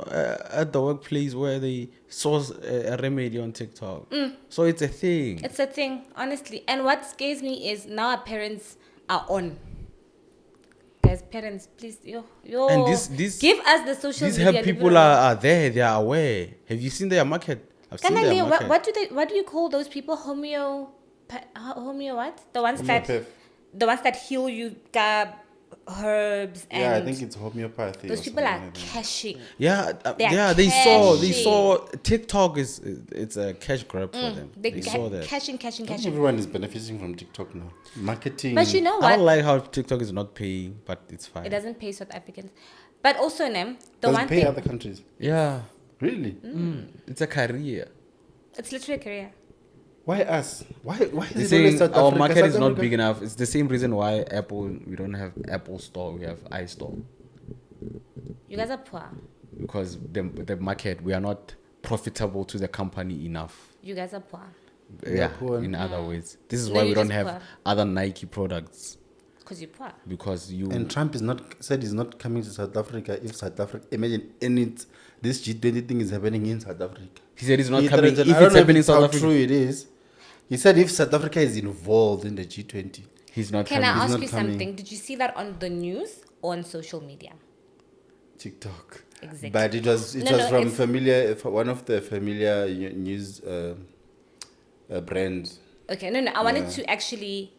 Speaker 2: at the workplace where they source a remedy on TikTok. So it's a thing.
Speaker 1: It's a thing, honestly. And what scares me is now our parents are on. Guys, parents, please, yo,
Speaker 2: And this
Speaker 1: give us the social
Speaker 2: These
Speaker 1: media.
Speaker 2: help people are there. They are aware. Have you seen their market? I've seen their
Speaker 1: Kanali,
Speaker 2: market.
Speaker 1: what do you call those people? Homeo what? The ones
Speaker 3: Homeopath.
Speaker 1: that heal you, herbs and
Speaker 3: yeah, I think it's homeopathy.
Speaker 1: those
Speaker 3: or
Speaker 1: people
Speaker 3: something
Speaker 1: are
Speaker 3: like that.
Speaker 1: cashing.
Speaker 2: Yeah,
Speaker 1: They are
Speaker 2: yeah. They saw TikTok it's a cash grab for them. They saw that.
Speaker 1: Cashing.
Speaker 3: Everyone is benefiting from TikTok now. Marketing.
Speaker 1: But you know
Speaker 2: I
Speaker 1: what?
Speaker 2: don't like how TikTok is not paying, but it's fine.
Speaker 1: It doesn't pay South Africans. But also, the
Speaker 3: does
Speaker 1: one
Speaker 3: it pay
Speaker 1: thing,
Speaker 3: other countries?
Speaker 2: Yeah,
Speaker 3: Really?
Speaker 2: it's a career.
Speaker 1: it's literally a career.
Speaker 3: Why us? Why
Speaker 2: They're
Speaker 3: is it always
Speaker 2: saying
Speaker 3: South
Speaker 2: our
Speaker 3: Africa?
Speaker 2: market
Speaker 3: South
Speaker 2: is not
Speaker 3: Africa?
Speaker 2: big enough. It's the same reason why we don't have Apple Store. We have iStore
Speaker 1: You guys are poor.
Speaker 2: because the market, we are not profitable to the company enough.
Speaker 1: You guys are poor.
Speaker 3: We are
Speaker 2: Yeah,
Speaker 3: poor.
Speaker 2: in other ways. This is
Speaker 1: No,
Speaker 2: why we
Speaker 1: you're
Speaker 2: don't
Speaker 1: just
Speaker 2: have
Speaker 1: poor.
Speaker 2: other Nike products
Speaker 1: Because you're poor.
Speaker 2: because you.
Speaker 3: And Trump said he's not coming to South Africa if South Africa. Imagine this G20 thing is happening in South Africa.
Speaker 2: He said it's not
Speaker 3: He
Speaker 2: coming.
Speaker 3: threatened-
Speaker 2: If
Speaker 3: I don't
Speaker 2: it's
Speaker 3: know
Speaker 2: happening in
Speaker 3: it's
Speaker 2: South
Speaker 3: how
Speaker 2: Africa,
Speaker 3: true it is. He said if South Africa is involved in the G20,
Speaker 2: he's not
Speaker 1: Can
Speaker 2: coming.
Speaker 1: I ask
Speaker 3: not
Speaker 1: you
Speaker 3: coming.
Speaker 1: something? Did you see that on the news or on social media?
Speaker 3: TikTok.
Speaker 1: Exactly.
Speaker 3: But it was
Speaker 1: No,
Speaker 3: from
Speaker 1: it's-
Speaker 3: one of the familiar news brands.
Speaker 1: Okay, no. I wanted to actually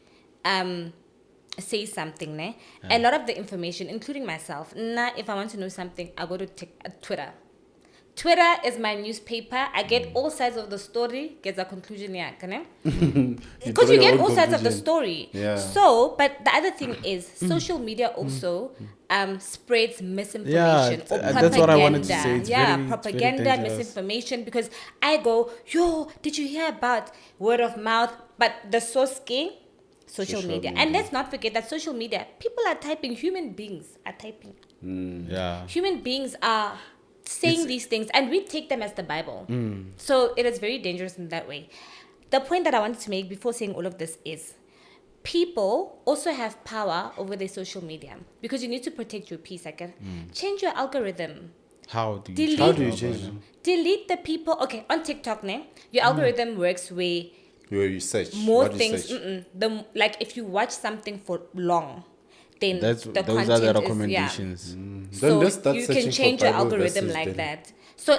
Speaker 1: say something. Ne? A lot of the information, including myself, if I want to know something, I go to Twitter. Twitter is my newspaper. I get all sides of the story. Get the conclusion, yeah, because you get all sides of the story.
Speaker 3: Yeah.
Speaker 1: So, but the other thing is, social media also spreads misinformation or propaganda.
Speaker 2: that's what I wanted to say. It's very
Speaker 1: propaganda,
Speaker 2: dangerous.
Speaker 1: misinformation. Because I go, yo, did you hear about word of mouth? But the source key, social media. And let's not forget that social media, people are typing. Human beings are typing.
Speaker 2: Yeah.
Speaker 1: Human beings are saying these things and we take them as the Bible. So it is very dangerous in that way. The point that I wanted to make before saying all of this is people also have power over their social media because you need to protect your peace. Change your algorithm.
Speaker 2: How do you?
Speaker 1: Delete-
Speaker 3: How do you change them?
Speaker 1: Delete the people. Okay, on TikTok, your algorithm works where
Speaker 3: Where you search.
Speaker 1: more
Speaker 3: What do you
Speaker 1: things.
Speaker 3: search?
Speaker 1: Like if you watch something for long, then
Speaker 2: Those
Speaker 1: the
Speaker 2: are the
Speaker 1: content is,
Speaker 2: recommendations.
Speaker 1: So
Speaker 3: just start
Speaker 1: you
Speaker 3: searching
Speaker 1: can
Speaker 3: for
Speaker 1: change your
Speaker 3: Bible
Speaker 1: algorithm
Speaker 3: verses
Speaker 1: like
Speaker 3: then.
Speaker 1: that. So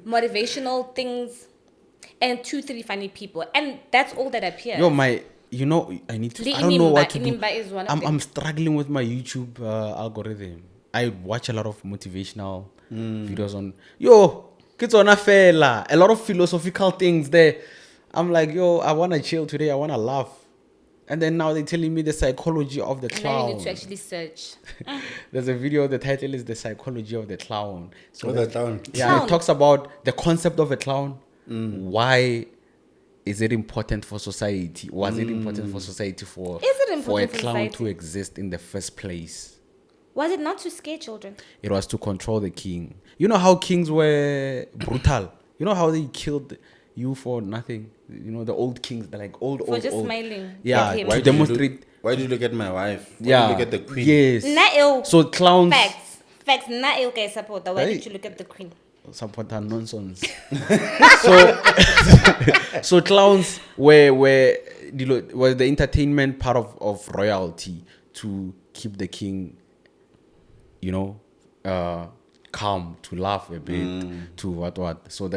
Speaker 1: motivational things and 2-3 funny people, and that's all that appears.
Speaker 2: I need to. I don't know what to do.
Speaker 1: Inimba is one of them.
Speaker 2: I'm struggling with my YouTube algorithm. I watch a lot of motivational videos on. Kids on a fella. A lot of philosophical things there. I'm like, I wanna chill today. I wanna laugh. And then now they're telling me the psychology of the
Speaker 1: Now
Speaker 2: clown.
Speaker 1: you need to actually search.
Speaker 2: There's a video, the title is The Psychology of the Clown. So
Speaker 3: The clown.
Speaker 2: Yeah,
Speaker 1: Clown.
Speaker 2: it talks about the concept of a clown. Why is it important for society? Was it important for society for
Speaker 1: Is it important
Speaker 2: for a
Speaker 1: for
Speaker 2: clown
Speaker 1: society?
Speaker 2: to exist in the first place?
Speaker 1: Was it not to scare children?
Speaker 2: It was to control the king. You know how kings were brutal? You know how they killed you for nothing? The old kings, they're like old.
Speaker 1: For just smiling
Speaker 2: Yeah,
Speaker 1: at him.
Speaker 2: to demonstrate.
Speaker 3: Why did you look at my wife? Why
Speaker 2: Yeah.
Speaker 3: did you look at the queen?
Speaker 2: Yes.
Speaker 1: Na-
Speaker 2: So clowns.
Speaker 1: Facts. Facts, na okay, support. Why
Speaker 2: Hey.
Speaker 1: did you look at the queen?
Speaker 2: Support her nonsense. so, so clowns were the entertainment part of royalty to keep the king, you know, calm, to laugh a bit, to what. So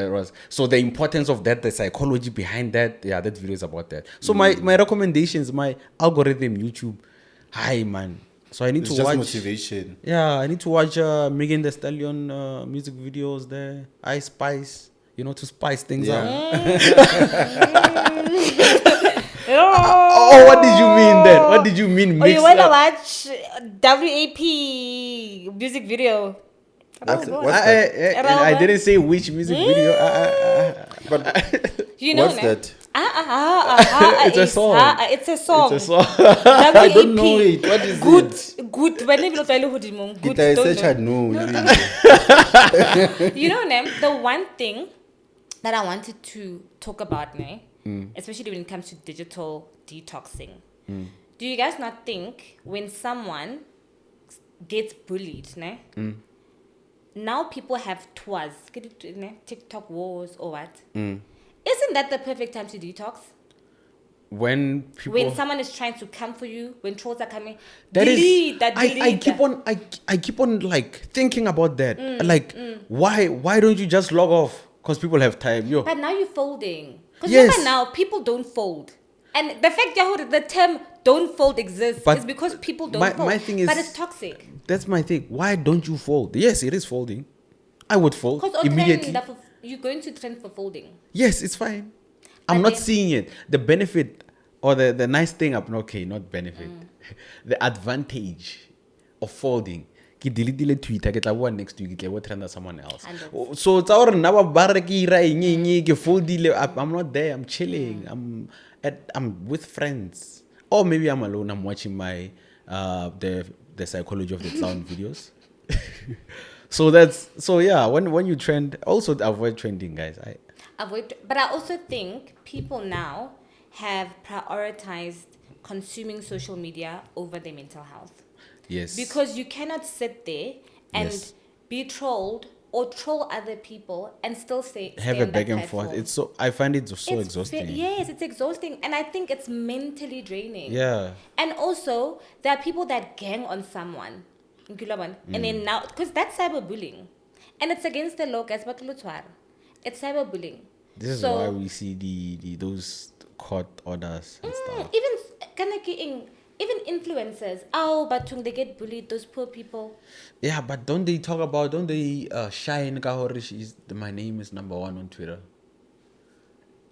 Speaker 2: the importance of that, the psychology behind that. Yeah, that video is about that. So my recommendations, my algorithm, YouTube, hi man. So I need
Speaker 3: It's
Speaker 2: to
Speaker 3: just
Speaker 2: watch
Speaker 3: motivation.
Speaker 2: Yeah, I need to watch Megan Thee Stallion music videos there. I Spice, to spice things up. Oh, what did you mean then? What did you mean
Speaker 1: Oh, you
Speaker 2: mix
Speaker 1: wanna
Speaker 2: up?
Speaker 1: watch WAP music video?
Speaker 3: What's
Speaker 2: I,
Speaker 3: that?
Speaker 2: I didn't say which music video.
Speaker 3: But
Speaker 1: You know,
Speaker 3: what's
Speaker 1: ne?
Speaker 3: that?
Speaker 2: It's a song.
Speaker 1: It's a song.
Speaker 2: It's a song.
Speaker 1: WAP.
Speaker 3: I don't know it. What is
Speaker 1: Good,
Speaker 3: it?
Speaker 1: good. When you tell you good,
Speaker 3: Did I
Speaker 1: don't
Speaker 3: search
Speaker 1: know.
Speaker 3: I know?
Speaker 1: You know, ne, the one thing that I wanted to talk about, ne, especially when it comes to digital detoxing, do you guys not think when someone gets bullied, ne, now people have tours, TikTok wars or what? Isn't that the perfect time to detox?
Speaker 2: When people
Speaker 1: When someone is trying to come for you, when trolls are coming,
Speaker 2: That is-
Speaker 1: delete that.
Speaker 2: I keep on like thinking about that. Like why don't you just log off? Because people have time. Yo.
Speaker 1: But now you're folding. Because
Speaker 2: Yes.
Speaker 1: remember now, people don't fold. And the fact that the term don't fold exists
Speaker 2: But
Speaker 1: is because people don't
Speaker 2: my-
Speaker 1: fold.
Speaker 2: my thing is-
Speaker 1: but it's toxic.
Speaker 2: That's my thing. Why don't you fold? Yes, it is folding. I would fold
Speaker 1: Because
Speaker 2: immediately.
Speaker 1: you're going to trend for folding.
Speaker 2: Yes, it's fine. I'm
Speaker 1: But
Speaker 2: not
Speaker 1: then-
Speaker 2: seeing it. The benefit or the nice thing okay, not benefit. The advantage of folding. Ke delete Twitter, ke tla bua next week, ke tla bua trend someone else.
Speaker 1: 100%.
Speaker 2: So tsa gore nna ba re ke ira eng eng ke foldile. I'm not there. I'm chilling. I'm with friends. Or maybe I'm alone. I'm watching my the psychology of the clown videos. So yeah, when you trend, also avoid trending, guys.
Speaker 1: But I also think people now have prioritized consuming social media over their mental health.
Speaker 2: Yes.
Speaker 1: Because you cannot sit there and
Speaker 2: Yes.
Speaker 1: be trolled or troll other people and still stay
Speaker 2: have
Speaker 1: on
Speaker 2: a
Speaker 1: that
Speaker 2: back and forth.
Speaker 1: platform.
Speaker 2: I find it so
Speaker 1: It's
Speaker 2: exhausting.
Speaker 1: yes, it's exhausting. And I think it's mentally draining.
Speaker 2: Yeah.
Speaker 1: And also, there are people that gang on someone. And then now, because that's cyberbullying. And it's against the law, guys. But it's cyberbullying.
Speaker 2: This is
Speaker 1: So-
Speaker 2: why we see the court orders and stuff.
Speaker 1: Even influencers, but they get bullied, those poor people.
Speaker 2: Yeah, but don't they shine ka hore my name is number 1 on Twitter?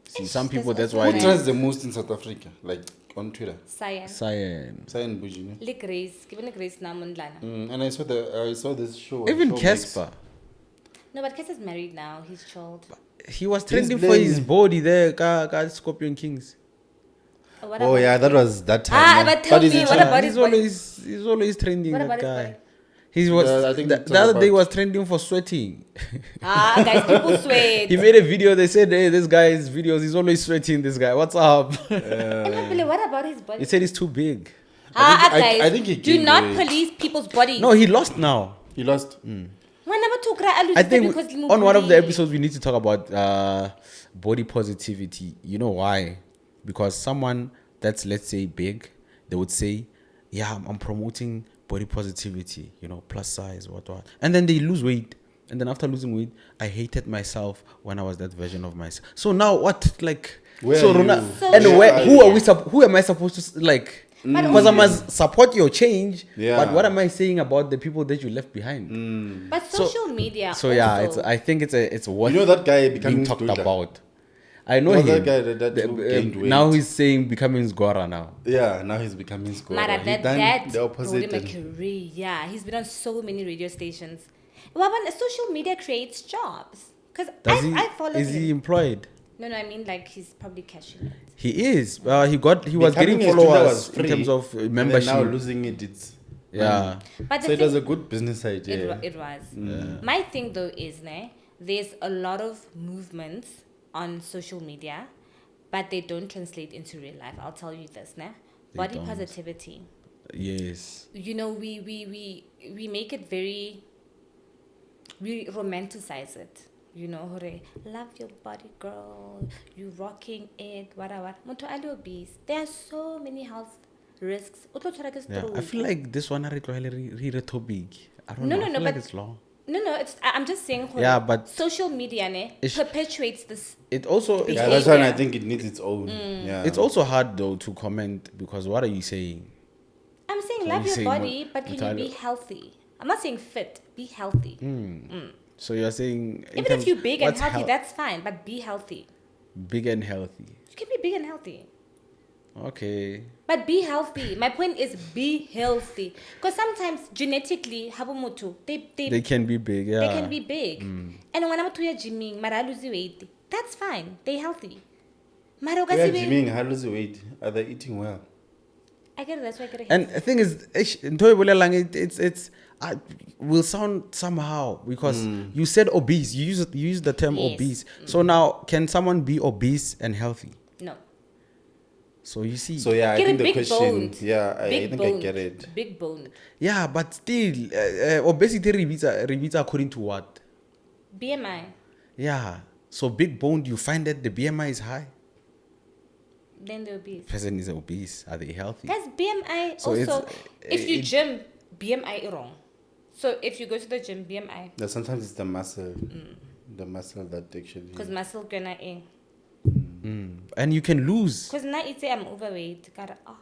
Speaker 2: See, some people that's
Speaker 1: also
Speaker 2: why
Speaker 3: Who
Speaker 1: Why?
Speaker 3: trends the most in South Africa? Like on Twitter?
Speaker 1: Science.
Speaker 2: Cyan.
Speaker 3: Cyan Bujini.
Speaker 1: Like Grace. Given Grace Namundlana.
Speaker 3: And I saw this show.
Speaker 2: Even
Speaker 3: Showmax.
Speaker 2: Casper.
Speaker 1: No, but Kes is married now. He's chilled.
Speaker 2: He was
Speaker 3: He's
Speaker 2: trending for
Speaker 3: playing-
Speaker 2: his body there, ka Scorpion Kings.
Speaker 1: What
Speaker 3: Oh
Speaker 1: about
Speaker 3: yeah,
Speaker 1: his
Speaker 3: that
Speaker 1: body?
Speaker 3: was that time.
Speaker 1: But tell
Speaker 3: is
Speaker 1: me,
Speaker 3: it
Speaker 1: what
Speaker 3: trend?
Speaker 1: about his body?
Speaker 2: He's always trending,
Speaker 1: What
Speaker 2: that
Speaker 1: about his
Speaker 2: guy.
Speaker 1: body?
Speaker 2: He was
Speaker 3: I think
Speaker 2: the
Speaker 3: it's
Speaker 2: other day
Speaker 3: about-
Speaker 2: was trending for sweating.
Speaker 1: Guys, people sweat.
Speaker 2: He made a video. They said, "Hey, this guy's videos. He's always sweating. This guy, what's up?"
Speaker 1: What about his body?
Speaker 2: He said he's too big.
Speaker 1: Guys,
Speaker 3: I think he
Speaker 1: do
Speaker 3: gained
Speaker 1: not
Speaker 3: weight.
Speaker 1: police people's bodies.
Speaker 2: No, he lost now.
Speaker 3: He lost.
Speaker 2: I think on one of the episodes we need to talk about body positivity. You know why? Because someone that's, let's say, big, they would say, "Yeah, I'm promoting body positivity. Plus size, what, and then they lose weight." And then after losing weight, I hated myself when I was that version of myself. So now what? Like,
Speaker 3: Where
Speaker 2: so
Speaker 3: are
Speaker 2: Rona,
Speaker 3: you?
Speaker 1: So
Speaker 2: and
Speaker 1: where
Speaker 2: who
Speaker 1: are
Speaker 2: are
Speaker 1: you?
Speaker 2: we? Who am I supposed to like?
Speaker 1: But
Speaker 2: Because I
Speaker 1: also-
Speaker 2: must support your change.
Speaker 3: Yeah.
Speaker 2: But what am I saying about the people that you left behind?
Speaker 1: But social media.
Speaker 2: So yeah,
Speaker 1: also,
Speaker 2: I think it's worth
Speaker 3: You know that guy
Speaker 2: being
Speaker 3: becoming
Speaker 2: talked
Speaker 3: Dulda?
Speaker 2: about. I know
Speaker 3: No,
Speaker 2: him.
Speaker 3: that guy that who gained weight.
Speaker 2: Now he's saying becoming Zgora now.
Speaker 3: Yeah, now he's becoming scorer.
Speaker 1: Mara,
Speaker 3: He
Speaker 1: that
Speaker 3: done the
Speaker 1: brought
Speaker 3: opposite.
Speaker 1: him a
Speaker 3: and-
Speaker 1: career. Yeah, he's been on so many radio stations. Well, when social media creates jobs, because I follow
Speaker 2: Is
Speaker 1: him.
Speaker 2: he employed?
Speaker 1: No, I mean like he's probably cashing it.
Speaker 2: He is. He was
Speaker 3: Becoming
Speaker 2: getting
Speaker 3: a student
Speaker 2: followers
Speaker 3: was
Speaker 2: in
Speaker 3: free,
Speaker 2: terms of
Speaker 3: and then
Speaker 2: membership.
Speaker 3: now losing it, it's
Speaker 2: Yeah.
Speaker 1: But
Speaker 3: So
Speaker 1: the
Speaker 3: it was
Speaker 1: thing-
Speaker 3: a good business idea.
Speaker 1: It was. My thing though is, there's a lot of movements on social media, but they don't translate into real life. I'll tell you this, body
Speaker 2: don't.
Speaker 1: positivity.
Speaker 2: Yes.
Speaker 1: We make it very we romanticize it. You know, hore, love your body, girl. You rocking it, whatever. Motho a le obese. There are so many health risks. O tlo tshwara ke
Speaker 2: Yeah, I
Speaker 1: stroke.
Speaker 2: feel like this one are really topic. I don't
Speaker 1: No,
Speaker 2: know.
Speaker 1: no,
Speaker 2: I
Speaker 1: no,
Speaker 2: feel like
Speaker 1: but
Speaker 2: it's long.
Speaker 1: no, I'm just saying. Hore,
Speaker 2: Yeah, but
Speaker 1: social media ne
Speaker 2: it's-
Speaker 1: perpetuates this.
Speaker 2: It also it's,
Speaker 3: Yeah, that's why I
Speaker 1: Behavior.
Speaker 3: think it needs its own. Yeah.
Speaker 2: it's also hard though to comment because what are you saying?
Speaker 1: I'm saying
Speaker 2: So
Speaker 1: love
Speaker 2: you
Speaker 1: your
Speaker 2: say
Speaker 1: body, but can you be
Speaker 2: Mutalo-
Speaker 1: healthy? I'm not saying fit. Be healthy.
Speaker 2: So you're saying in
Speaker 1: Even
Speaker 2: terms-
Speaker 1: if you're big and
Speaker 2: what's
Speaker 1: healthy,
Speaker 2: hel-
Speaker 1: that's fine. But be healthy.
Speaker 2: big and healthy.
Speaker 1: You can be big and healthy.
Speaker 2: Okay.
Speaker 1: But be healthy. My point is be healthy. Because sometimes genetically, habomutu,
Speaker 2: They can be big, yeah.
Speaker 1: they can be big. And when I'm to gymming, mara lose weight. That's fine. They healthy. Mara
Speaker 3: We are
Speaker 1: ukasibe-
Speaker 3: gymming, how lose weight? Are they eating well?
Speaker 1: I get it. That's why I get it.
Speaker 2: And the thing is, nto e bolelang, it's will sound somehow because you said obese. You use the term
Speaker 1: Yes.
Speaker 2: obese. So now, can someone be obese and healthy?
Speaker 1: No.
Speaker 2: So you see,
Speaker 3: So yeah, I
Speaker 1: Get
Speaker 3: think
Speaker 1: it
Speaker 3: the
Speaker 1: big
Speaker 3: question.
Speaker 1: boned.
Speaker 3: Yeah, I
Speaker 1: Big
Speaker 3: think
Speaker 1: boned.
Speaker 3: I get it.
Speaker 1: Big boned.
Speaker 2: yeah, but still, obesity repeats according to what?
Speaker 1: BMI.
Speaker 2: Yeah. So big boned, you find that the BMI is high.
Speaker 1: Then they're obese.
Speaker 2: Person is obese. Are they healthy?
Speaker 1: Guys, BMI
Speaker 2: So
Speaker 1: also,
Speaker 2: it's-
Speaker 1: if you
Speaker 2: it-
Speaker 1: gym, BMI is wrong. So if you go to the gym, BMI,
Speaker 3: That sometimes it's the muscle, the muscle that actually.
Speaker 1: because muscle gonna in.
Speaker 2: And you can lose.
Speaker 1: Because now it's I'm overweight. Gotta, oh.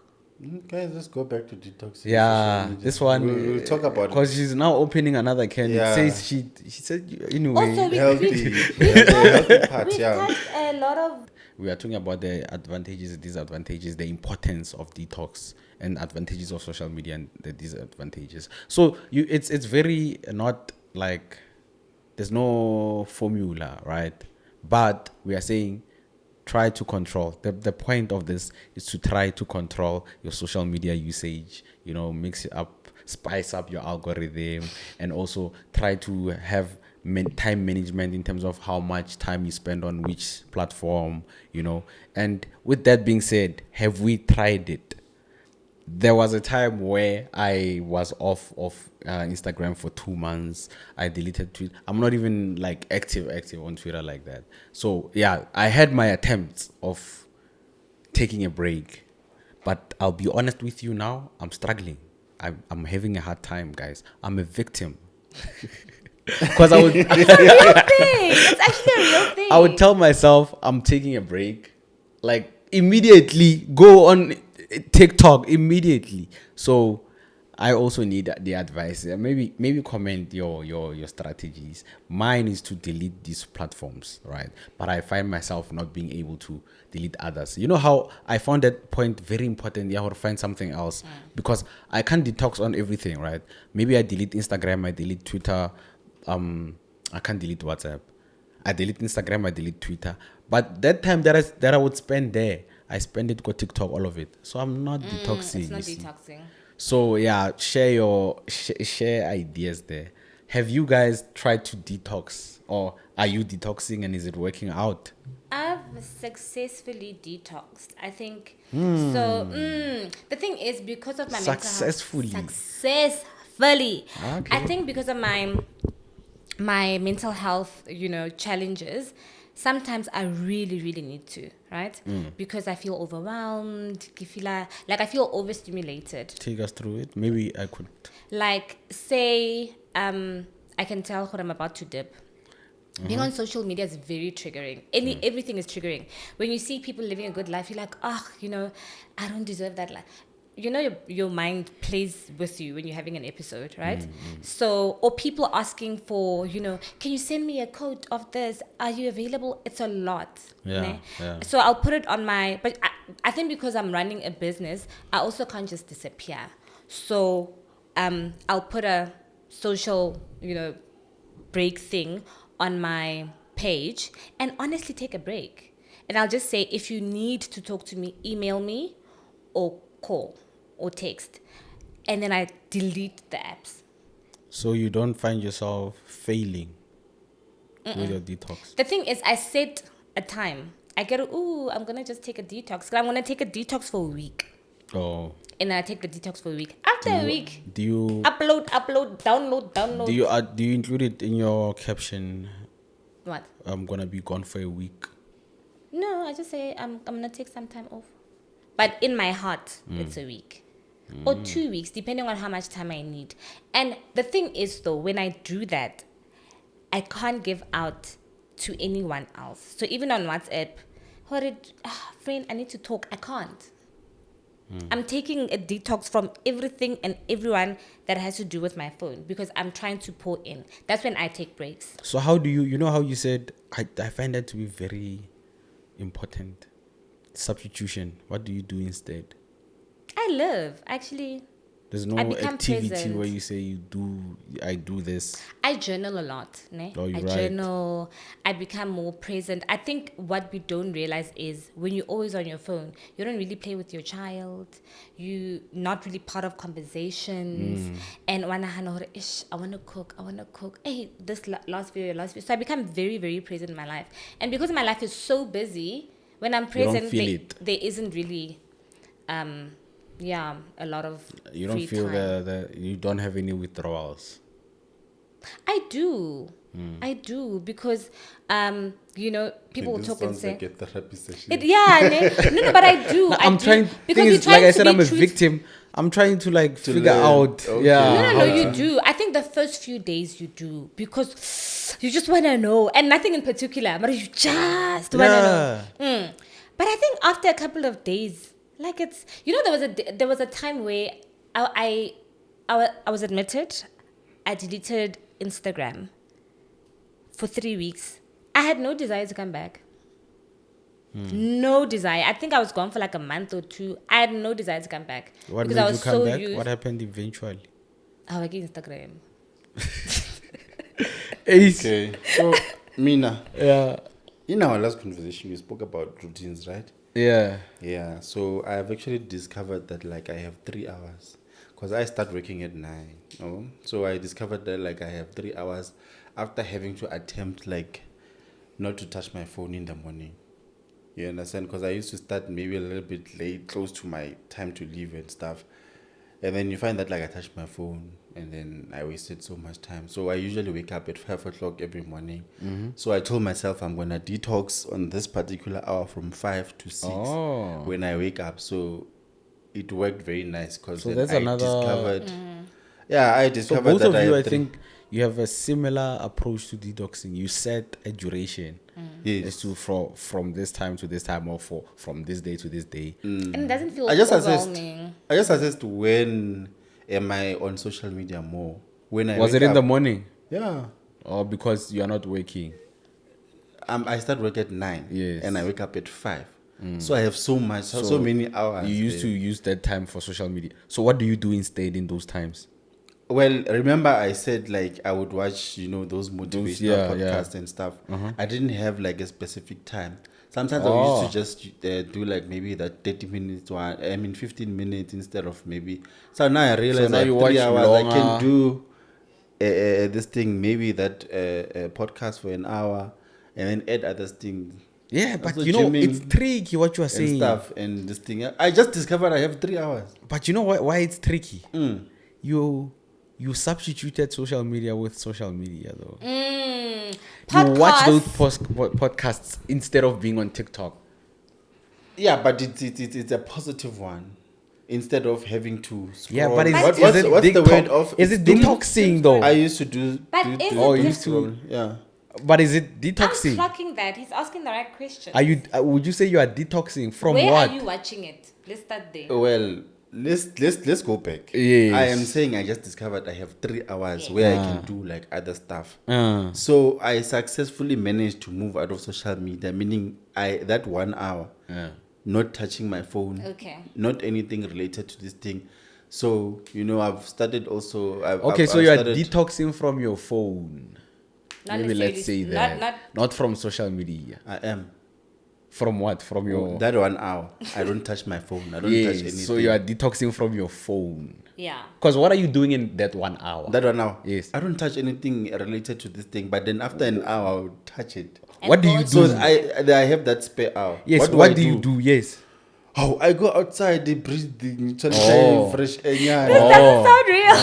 Speaker 3: Guys, let's go back to detox.
Speaker 2: Yeah, this one.
Speaker 3: We'll talk about it.
Speaker 2: Because she's now opening another can.
Speaker 3: Yeah.
Speaker 2: It says she said anyway.
Speaker 1: Also,
Speaker 3: Healthy,
Speaker 1: we've
Speaker 3: the healthy part.
Speaker 1: we've
Speaker 3: Yeah.
Speaker 1: touched a lot of.
Speaker 2: We are talking about the advantages, disadvantages, the importance of detox, and advantages of social media and the disadvantages. So it's very not like there's no formula, right? But we are saying try to control. The point of this is to try to control your social media usage. Mix it up, spice up your algorithm, and also try to have time management in terms of how much time you spend on which platform. And with that being said, have we tried it? There was a time where I was off of Instagram for 2 months. I deleted Twitter. I'm not even like active on Twitter like that. So yeah, I had my attempts of taking a break, but I'll be honest with you now. I'm struggling. I'm having a hard time, guys. I'm a victim. Because I would
Speaker 1: It's a real thing. It's actually a real thing.
Speaker 2: I would tell myself I'm taking a break, like immediately go on TikTok immediately. So I also need the advice. Maybe comment your strategies. Mine is to delete these platforms, right? But I find myself not being able to delete others. You know how I found that point very important. Yeah, or find something else because I can't detox on everything, right? Maybe I delete Instagram, I delete Twitter. I can't delete WhatsApp. I delete Instagram, I delete Twitter. But that time that I would spend there, I spend it on TikTok, all of it. So I'm not detoxing.
Speaker 1: It's not
Speaker 2: you see.
Speaker 1: detoxing.
Speaker 2: So yeah, share ideas there. Have you guys tried to detox, or are you detoxing and is it working out?
Speaker 1: I've successfully detoxed. I think so. The thing is, because of my
Speaker 2: Successfully.
Speaker 1: mental health, successfully.
Speaker 2: Okay.
Speaker 1: I think because of my mental health, challenges. Sometimes I really, really need to, right? Because I feel overwhelmed. I feel overstimulated.
Speaker 2: Take us through it. Maybe I could.
Speaker 1: Like, say, I can tell what I'm about to dip. Being on social media is very triggering. Everything is triggering. When you see people living a good life, you're like, I don't deserve that life. Your mind plays with you when you're having an episode, right? So, or people asking for, can you send me a code of this? Are you available? It's a lot.
Speaker 2: Yeah,
Speaker 1: né?
Speaker 2: yeah.
Speaker 1: So I'll put it on but I think because I'm running a business, I also can't just disappear. So I'll put a social, break thing on my page and honestly take a break. And I'll just say, if you need to talk to me, email me or call or text. And then I delete the apps.
Speaker 2: So you don't find yourself failing with your detox.
Speaker 1: The thing is, I set a time. I get, I'm going to just take a detox. I'm going to take a detox for a week.
Speaker 2: Oh,
Speaker 1: and then I take the detox for a week. After a week,
Speaker 2: Do you
Speaker 1: upload, download.
Speaker 2: do you include it in your caption?
Speaker 1: What?
Speaker 2: I'm gonna be gone for a week.
Speaker 1: No, I just say I'm gonna take some time off. But in my heart, it's a week. Or 2 weeks, depending on how much time I need. And the thing is though, when I do that, I can't give out to anyone else. So even on WhatsApp, friend, I need to talk. I can't. I'm taking a detox from everything and everyone that has to do with my phone because I'm trying to pour in. That's when I take breaks.
Speaker 2: So how do you know how you said I find that to be very important. Substitution. What do you do instead?
Speaker 1: I live, actually.
Speaker 2: There's no
Speaker 1: I become
Speaker 2: activity
Speaker 1: present.
Speaker 2: where you say I do this.
Speaker 1: I journal a lot. Ne?
Speaker 2: Oh, you
Speaker 1: I
Speaker 2: write.
Speaker 1: journal. I become more present. I think what we don't realize is when you're always on your phone, you don't really play with your child. You're not really part of conversations. And when I want to cook. Hey, this last video. So I become very, very present in my life. And because my life is so busy, when I'm
Speaker 2: don't
Speaker 1: present,
Speaker 2: feel it.
Speaker 1: there isn't really, a lot of
Speaker 2: You don't
Speaker 1: free
Speaker 2: feel
Speaker 1: time.
Speaker 2: you don't have any withdrawals.
Speaker 1: I do. I do because people will
Speaker 3: This
Speaker 1: talk and
Speaker 3: sounds
Speaker 1: say
Speaker 3: like a therapy session.
Speaker 1: no, but I do.
Speaker 2: I'm trying
Speaker 1: because
Speaker 2: thing
Speaker 1: you're
Speaker 2: is,
Speaker 1: trying
Speaker 2: like I
Speaker 1: to
Speaker 2: said,
Speaker 1: be
Speaker 2: I'm a
Speaker 1: truth-
Speaker 2: victim. I'm trying to figure
Speaker 3: learn.
Speaker 2: out.
Speaker 3: Okay.
Speaker 2: Yeah.
Speaker 1: No,
Speaker 3: how
Speaker 1: you
Speaker 3: to-
Speaker 1: do. I think the first few days you do because you just want to know, and nothing in particular, but you just want to know.
Speaker 2: Yeah.
Speaker 1: But I think after a couple of days, like it's there was a time where I was admitted. I deleted Instagram for 3 weeks. I had no desire to come back. No desire. I think I was gone for like a month or two. I had no desire to come back
Speaker 2: What
Speaker 1: because
Speaker 2: made
Speaker 1: I
Speaker 2: you
Speaker 1: was
Speaker 2: come
Speaker 1: so
Speaker 2: back?
Speaker 1: used.
Speaker 2: What happened eventually?
Speaker 1: I was against Instagram.
Speaker 2: Ace.
Speaker 3: Okay. So, Mina,
Speaker 2: Yeah.
Speaker 3: in our last conversation, we spoke about routines, right?
Speaker 2: Yeah.
Speaker 3: Yeah. So, I have actually discovered that I have 3 hours because I start working at 9. Oh, so I discovered that I have 3 hours after having to attempt not to touch my phone in the morning. You understand? Because I used to start maybe a little bit late, close to my time to leave and stuff. And then you find that I touch my phone and then I wasted so much time. So I usually wake up at 5 o'clock every morning. So I told myself I'm going to detox on this particular hour from 5 to 6
Speaker 2: Oh.
Speaker 3: when I wake up. So it worked very nice because
Speaker 2: So that's another-
Speaker 3: discovered. Yeah, I
Speaker 2: So
Speaker 3: discovered
Speaker 2: both
Speaker 3: that
Speaker 2: of you, I
Speaker 3: have
Speaker 2: think, you have a similar approach to detoxing. You set a duration
Speaker 3: Yes.
Speaker 2: as to from this time to this time, or from this day to this day.
Speaker 1: And it doesn't feel
Speaker 3: I just assessed.
Speaker 1: overwhelming.
Speaker 3: I just assessed when am I on social media more. When I
Speaker 2: Was
Speaker 3: wake
Speaker 2: it in the
Speaker 3: up-
Speaker 2: morning,
Speaker 3: Yeah.
Speaker 2: or because you are not working?
Speaker 3: I start work at 9.
Speaker 2: Yes.
Speaker 3: And I wake up at 5. So I have so many hours.
Speaker 2: You used to use that time for social media. So what do you do instead in those times?
Speaker 3: Well, remember I said I would watch those motivational
Speaker 2: yeah,
Speaker 3: podcasts
Speaker 2: yeah.
Speaker 3: and stuff. I didn't have a specific time. Sometimes I used to just do maybe that 30 minutes or 15 minutes instead of maybe. So now I realize
Speaker 2: now
Speaker 3: I have
Speaker 2: you
Speaker 3: 3
Speaker 2: watch
Speaker 3: hours. I can
Speaker 2: longer.
Speaker 3: do this thing, maybe that podcast for an hour, and then add other things.
Speaker 2: Yeah, but
Speaker 3: Also
Speaker 2: you know,
Speaker 3: gymming
Speaker 2: it's tricky what you are
Speaker 3: and
Speaker 2: saying.
Speaker 3: stuff and this thing. I just discovered I have 3 hours.
Speaker 2: But you know why it's tricky? You substituted social media with social media, though. You watch those podcasts instead of being on TikTok.
Speaker 3: Yeah, but it's a positive one. Instead of having to scroll.
Speaker 2: Yeah, but
Speaker 3: what's
Speaker 2: is it
Speaker 3: the word of?
Speaker 2: Is it
Speaker 3: doom?
Speaker 2: detoxing though?
Speaker 3: I used to do.
Speaker 1: But
Speaker 3: do,
Speaker 1: is
Speaker 3: do,
Speaker 1: it
Speaker 3: do
Speaker 2: used to-
Speaker 3: scroll. Yeah.
Speaker 2: But is it
Speaker 1: I'm
Speaker 2: detoxing?
Speaker 1: clocking that. He's asking the right question.
Speaker 2: Are you? Would you say you are detoxing from
Speaker 1: Where
Speaker 2: what?
Speaker 1: are you watching it? Let's start there.
Speaker 3: Well, let's go back.
Speaker 2: Yes.
Speaker 3: I am saying I just discovered I have 3 hours where I can do other stuff.
Speaker 2: Uh,
Speaker 3: So I successfully managed to move out of social media, meaning that 1 hour, not touching my phone,
Speaker 1: Okay.
Speaker 3: not anything related to this thing. So I've started also.
Speaker 2: okay, so
Speaker 3: I've
Speaker 2: you are
Speaker 3: started-
Speaker 2: detoxing from your phone.
Speaker 1: Not
Speaker 2: Maybe let's say
Speaker 1: necessarily-
Speaker 2: that. Not from social media.
Speaker 3: I am.
Speaker 2: From what? From your.
Speaker 3: That 1 hour, I don't touch my phone. I don't touch
Speaker 2: Yes.
Speaker 3: anything.
Speaker 2: So you are detoxing from your phone.
Speaker 1: Yeah.
Speaker 2: Because what are you doing in that 1 hour?
Speaker 3: That 1 hour.
Speaker 2: Yes.
Speaker 3: I don't touch anything related to this thing. But then after an hour, I would touch it.
Speaker 1: And
Speaker 2: What do you
Speaker 1: go
Speaker 2: do?
Speaker 3: So I have that spare hour.
Speaker 2: Yes.
Speaker 3: do
Speaker 2: What
Speaker 3: I
Speaker 2: do you do? Yes.
Speaker 3: Oh, I go outside, they breathe the
Speaker 2: Oh.
Speaker 3: fresh air. Yeah.
Speaker 1: Doesn't sound real.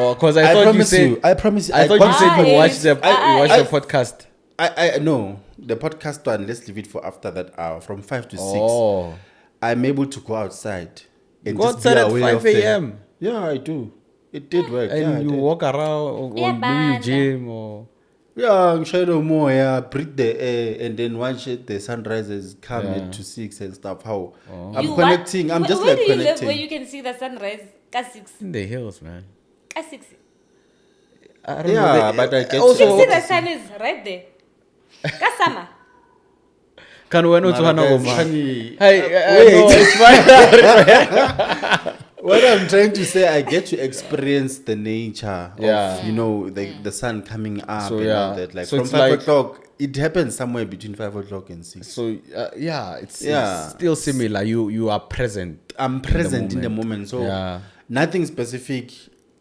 Speaker 2: Oh, because I thought you said.
Speaker 3: I promise you.
Speaker 2: I thought you
Speaker 3: got-
Speaker 2: said you watched the
Speaker 1: I-
Speaker 2: you watched the podcast.
Speaker 3: I no, the podcast one. Let's leave it for after that hour, from 5 to 6.
Speaker 2: Oh,
Speaker 3: I'm able to go outside and
Speaker 2: go
Speaker 3: just be
Speaker 2: outside at
Speaker 3: aware
Speaker 2: 5
Speaker 3: of the-
Speaker 2: a.m.
Speaker 3: Yeah, I do. It did work.
Speaker 2: and
Speaker 3: yeah, I
Speaker 2: you
Speaker 3: did.
Speaker 2: walk around, or
Speaker 1: Yeah,
Speaker 2: maybe you
Speaker 1: banda.
Speaker 2: gym, or
Speaker 3: Yeah, shadow more. Yeah, breathe the air, and then once the sunrises come
Speaker 2: Yeah.
Speaker 3: at to 6 and stuff. How
Speaker 1: You
Speaker 3: I'm
Speaker 1: what?
Speaker 3: connecting. I'm just
Speaker 1: where
Speaker 3: like
Speaker 1: do you live
Speaker 3: connecting.
Speaker 1: where you can see the sunrise? K6.
Speaker 2: in the hills, man.
Speaker 1: K6.
Speaker 2: I don't
Speaker 3: Yeah,
Speaker 2: know.
Speaker 3: but I get
Speaker 2: also,
Speaker 1: You see the sun is right there. Kasama.
Speaker 2: can we not
Speaker 3: Mara, guys,
Speaker 2: Hey,
Speaker 3: wait.
Speaker 2: no, it's fine.
Speaker 3: What I'm trying to say, I get to experience the nature
Speaker 2: Yeah.
Speaker 3: of, the sun coming up
Speaker 2: So,
Speaker 3: and
Speaker 2: yeah.
Speaker 3: all that. Like
Speaker 2: So
Speaker 3: from
Speaker 2: it's
Speaker 3: 5
Speaker 2: like-
Speaker 3: o'clock, it happens somewhere between 5 o'clock and 6.
Speaker 2: So yeah, it's
Speaker 3: Yeah.
Speaker 2: still similar. You are present.
Speaker 3: I'm present in the moment. So
Speaker 2: Yeah.
Speaker 3: nothing specific.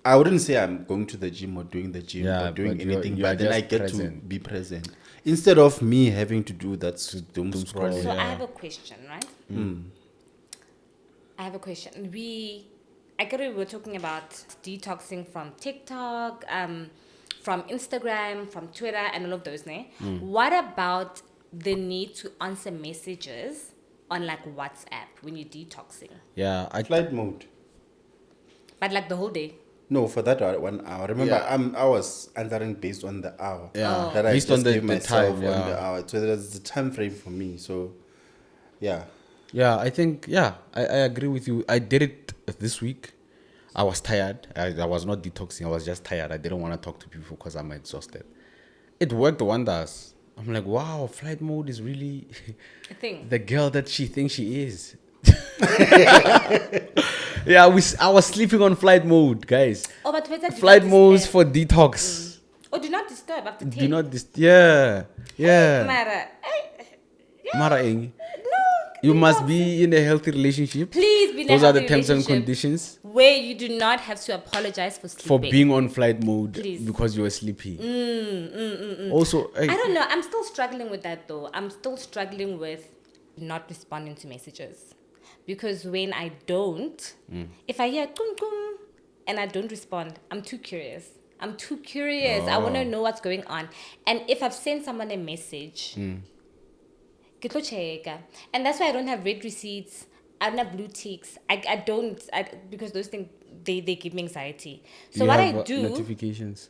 Speaker 3: I wouldn't say I'm going to the gym or doing the gym
Speaker 2: Yeah,
Speaker 3: or doing
Speaker 2: but you're-
Speaker 3: anything,
Speaker 2: you are
Speaker 3: but then I
Speaker 2: just
Speaker 3: get to
Speaker 2: present.
Speaker 3: be present. Instead of me having to do that doom scroll.
Speaker 1: So I
Speaker 2: Yeah.
Speaker 1: have a question, right? I have a question. I get we were talking about detoxing from TikTok, from Instagram, from Twitter, and all of those. Ne? What about the need to answer messages on like WhatsApp when you're detoxing?
Speaker 2: Yeah,
Speaker 3: Flight mode.
Speaker 1: But like the whole day.
Speaker 3: No, for that 1 hour. Remember,
Speaker 2: Yeah.
Speaker 3: I was answering based on the hour.
Speaker 2: Yeah.
Speaker 3: That I
Speaker 2: Based
Speaker 3: just
Speaker 2: on the
Speaker 3: gave myself
Speaker 2: time,
Speaker 3: on
Speaker 2: yeah.
Speaker 3: the hour. So there's the time frame for me. So, yeah.
Speaker 2: Yeah, I think, I agree with you. I did it this week. I was tired. I was not detoxing. I was just tired. I didn't want to talk to people because I'm exhausted. It worked wonders. I'm like, wow, flight mode is really
Speaker 1: A thing.
Speaker 2: the girl that she thinks she is. Yeah, I was sleeping on flight mode, guys.
Speaker 1: Oh, but Twitter do
Speaker 2: Flight
Speaker 1: not
Speaker 2: modes
Speaker 1: disturb.
Speaker 2: for detox.
Speaker 1: Oh, do not disturb after 10.
Speaker 2: Do not yeah.
Speaker 1: Mara,
Speaker 2: Mara Eng.
Speaker 1: no.
Speaker 2: You must be in a healthy relationship.
Speaker 1: Please be in a
Speaker 2: Those are the
Speaker 1: healthy
Speaker 2: terms and
Speaker 1: relationship
Speaker 2: conditions
Speaker 1: where you do not have to apologize for sleeping.
Speaker 2: for being on flight mode
Speaker 1: Please.
Speaker 2: because you were sleepy. Also,
Speaker 1: I don't know. I'm still struggling with that though. I'm still struggling with not responding to messages. Because when I don't, if I hear kum kum and I don't respond, I'm too curious. I want to know what's going on. And if I've sent someone a message, ke tlo checka. And that's why I don't have red receipts. I don't have blue ticks. I don't, because those things, they give me anxiety. So
Speaker 2: you
Speaker 1: what
Speaker 2: have,
Speaker 1: I do,
Speaker 2: notifications.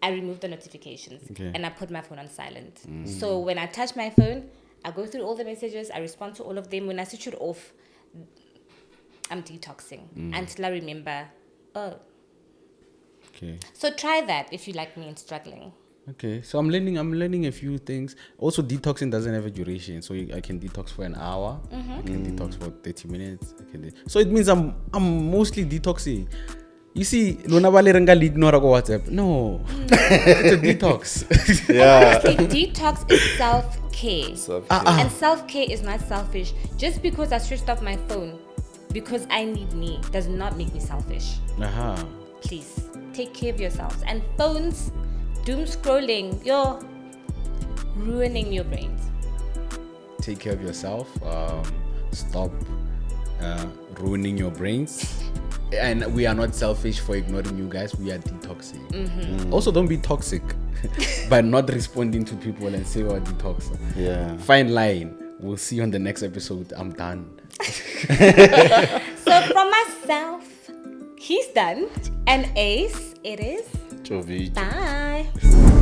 Speaker 1: I remove the notifications
Speaker 2: Okay.
Speaker 1: and I put my phone on silent. So when I touch my phone, I go through all the messages, I respond to all of them. When I switch it off, I'm detoxing until I remember, oh.
Speaker 2: Okay.
Speaker 1: So try that if you like me and struggling.
Speaker 2: Okay. So I'm learning a few things. Also, detoxing doesn't have a duration, so I can detox for an hour. I can detox for 30 minutes. So it means I'm mostly detoxing. You see, Lona Valerenga ignore WhatsApp. No, it's a detox.
Speaker 3: Yeah.
Speaker 1: Honestly, detox is self-care.
Speaker 3: Self-care.
Speaker 1: And self-care is not selfish. Just because I switched off my phone, because I need me, does not make me selfish. Please, take care of yourselves. And phones, doom scrolling, you're ruining your brains.
Speaker 2: Take care of yourself. Stop ruining your brains. And we are not selfish for ignoring you guys. We are detoxing. Also, don't be toxic by not responding to people and say, "Oh, detox."
Speaker 3: Yeah.
Speaker 2: Fine line. We'll see you on the next episode. I'm done.
Speaker 1: So from myself, he's done. And Ace, it is.
Speaker 3: Jovi.
Speaker 1: Bye.